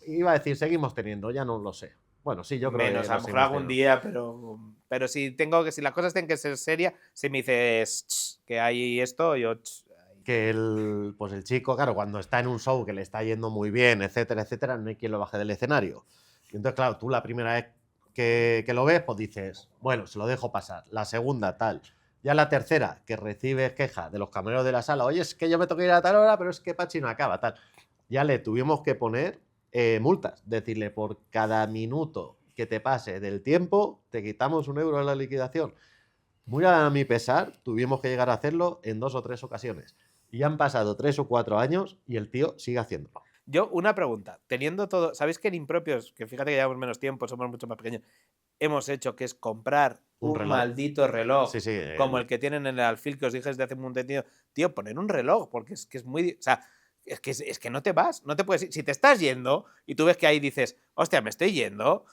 iba a decir, seguimos teniendo, ya no lo sé. Bueno, sí, yo creo menos, que a lo lo mejor seguimos algún teniendo. día, pero si las cosas tienen que ser serias, si me dices que hay esto, yo Que el chico, claro, cuando está en un show que le está yendo muy bien, etcétera, etcétera, no hay quien lo baje del escenario. Y entonces, claro, tú la primera vez que lo ves, pues dices, bueno, se lo dejo pasar. La segunda, tal. Ya la tercera, que recibes queja de los camareros de la sala, oye, es que yo me tengo que ir a tal hora, pero es que Pachi no acaba, tal. Ya le tuvimos que poner multas. Decirle, por cada minuto que te pase del tiempo, te quitamos €1 en la liquidación. Muy a mi pesar, tuvimos que llegar a hacerlo en 2 o 3 ocasiones. Y han pasado 3 o 4 años y el tío sigue haciéndolo. Yo, una pregunta. Teniendo todo. ¿Sabéis que en Impropios, que fíjate que llevamos menos tiempo, somos mucho más pequeños, hemos hecho que es comprar Un un reloj. maldito reloj Sí, sí. como el que tienen en el Alfil que os dije desde hace un montón de tiempo? Tío, poner un reloj, porque es que es muy. O sea, Es que no te vas, no te puedes ir. Si te estás yendo y tú ves que ahí dices, hostia, me estoy yendo,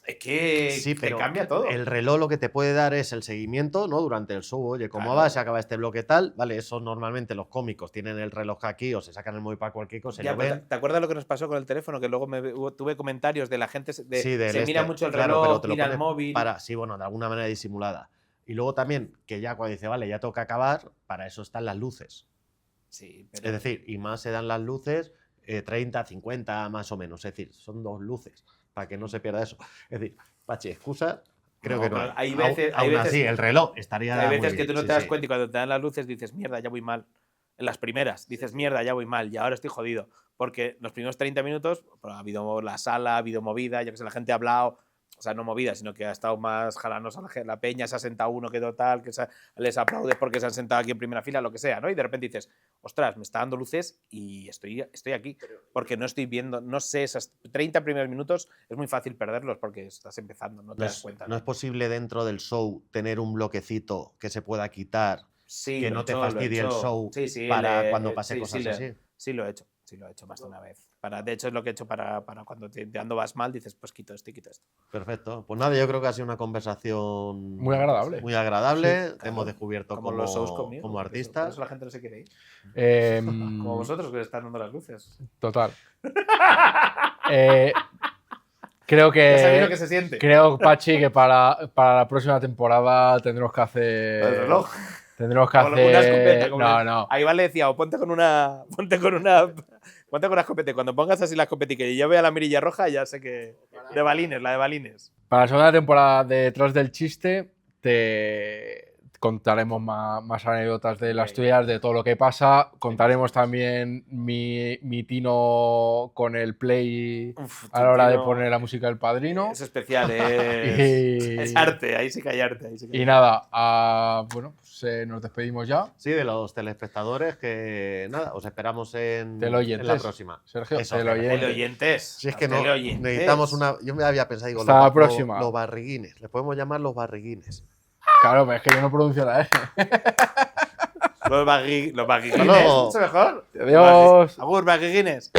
es que Sí, pero te cambia todo. el reloj lo que te puede dar es el seguimiento, ¿no? Durante el show. Oye, ¿cómo Claro. va? Se acaba este bloque tal. Vale, eso normalmente los cómicos tienen el reloj aquí o se sacan el móvil para cualquier cosa y Ya, lo pero ven. ¿te acuerdas lo que nos pasó con el teléfono? Que luego tuve comentarios de la gente Sí, del se mira este, mucho el claro, reloj, pero te lo mira el pone móvil. Sí, bueno, de alguna manera disimulada. Y luego también, que ya cuando dice, vale, ya toca acabar, para eso están las luces. Sí, pero Es decir, y más se dan las luces 30, 50 más o menos. Es decir, son 2 luces para que no se pierda eso. Es decir, Pachi, excusa, creo No, que no pero hay. hay veces- hay Aún veces- así, el reloj estaría hay muy veces que bien, tú no sí, te das sí. cuenta y cuando te dan las luces dices, mierda, ya voy mal. En las primeras dices, mierda, ya voy mal y ahora estoy jodido. Porque los primeros 30 minutos pues, ha habido la sala, ha habido movida, yo que sé, la gente ha hablado, o sea, no movida, sino que ha estado más jalanosa la peña, se ha sentado uno que total, les aplaudes porque se han sentado aquí en primera fila, lo que sea, ¿no? Y de repente dices, ostras, me está dando luces y estoy aquí. Porque no estoy viendo, no sé, esos 30 primeros minutos es muy fácil perderlos porque estás empezando, no te No das es, cuenta. no es posible dentro del show tener un bloquecito que se pueda quitar, Sí, que lo no he te hecho, lo he fastidie el hecho. show Sí, sí, para cuando pase sí, cosas sí, así. sí lo he hecho más de una vez. De hecho, es lo que he hecho para cuando te ando vas mal, dices, pues quito esto y quito esto. Perfecto. Pues nada, yo creo que ha sido una conversación Muy agradable. Muy agradable. Sí, Te hemos claro. descubierto Como como, los shows conmigo. como por eso artistas. la gente no se quiere ir. Em, Como vosotros que le están dando las luces. Total. Creo Ya sabéis lo que. que se siente. Creo, Pachi, que para la próxima temporada tendremos que hacer. El reloj. Tendremos que O una escopeta. hacer. No. Ahí le decía, o ponte con una escopeta. Cuando pongas así la escopetica y yo vea la mirilla roja, ya sé que. De balines, la de balines. Para la segunda temporada de Detrás del Chiste, te contaremos más anécdotas de las tuyas, de todo lo que pasa. Contaremos también mi tino con el play Uf, a la hora de Tino, poner la música del Padrino. Es especial, Y- es arte, ahí sí que hay arte. Y nada, bueno, pues, nos despedimos ya. Sí, de los telespectadores que nada, os esperamos en Teleoyentes. la próxima. Sergio, Eso, teleoyentes. Teleoyentes. Si es que los no teleoyentes. necesitamos una. Yo me había pensado, digo, Hasta la próxima. Los barriguines. Les podemos llamar los barriguines. Claro, pero es que yo no pronuncio la E. Los barriguines. Hasta luego. Mucho mejor. Adiós. Agur, barriguines.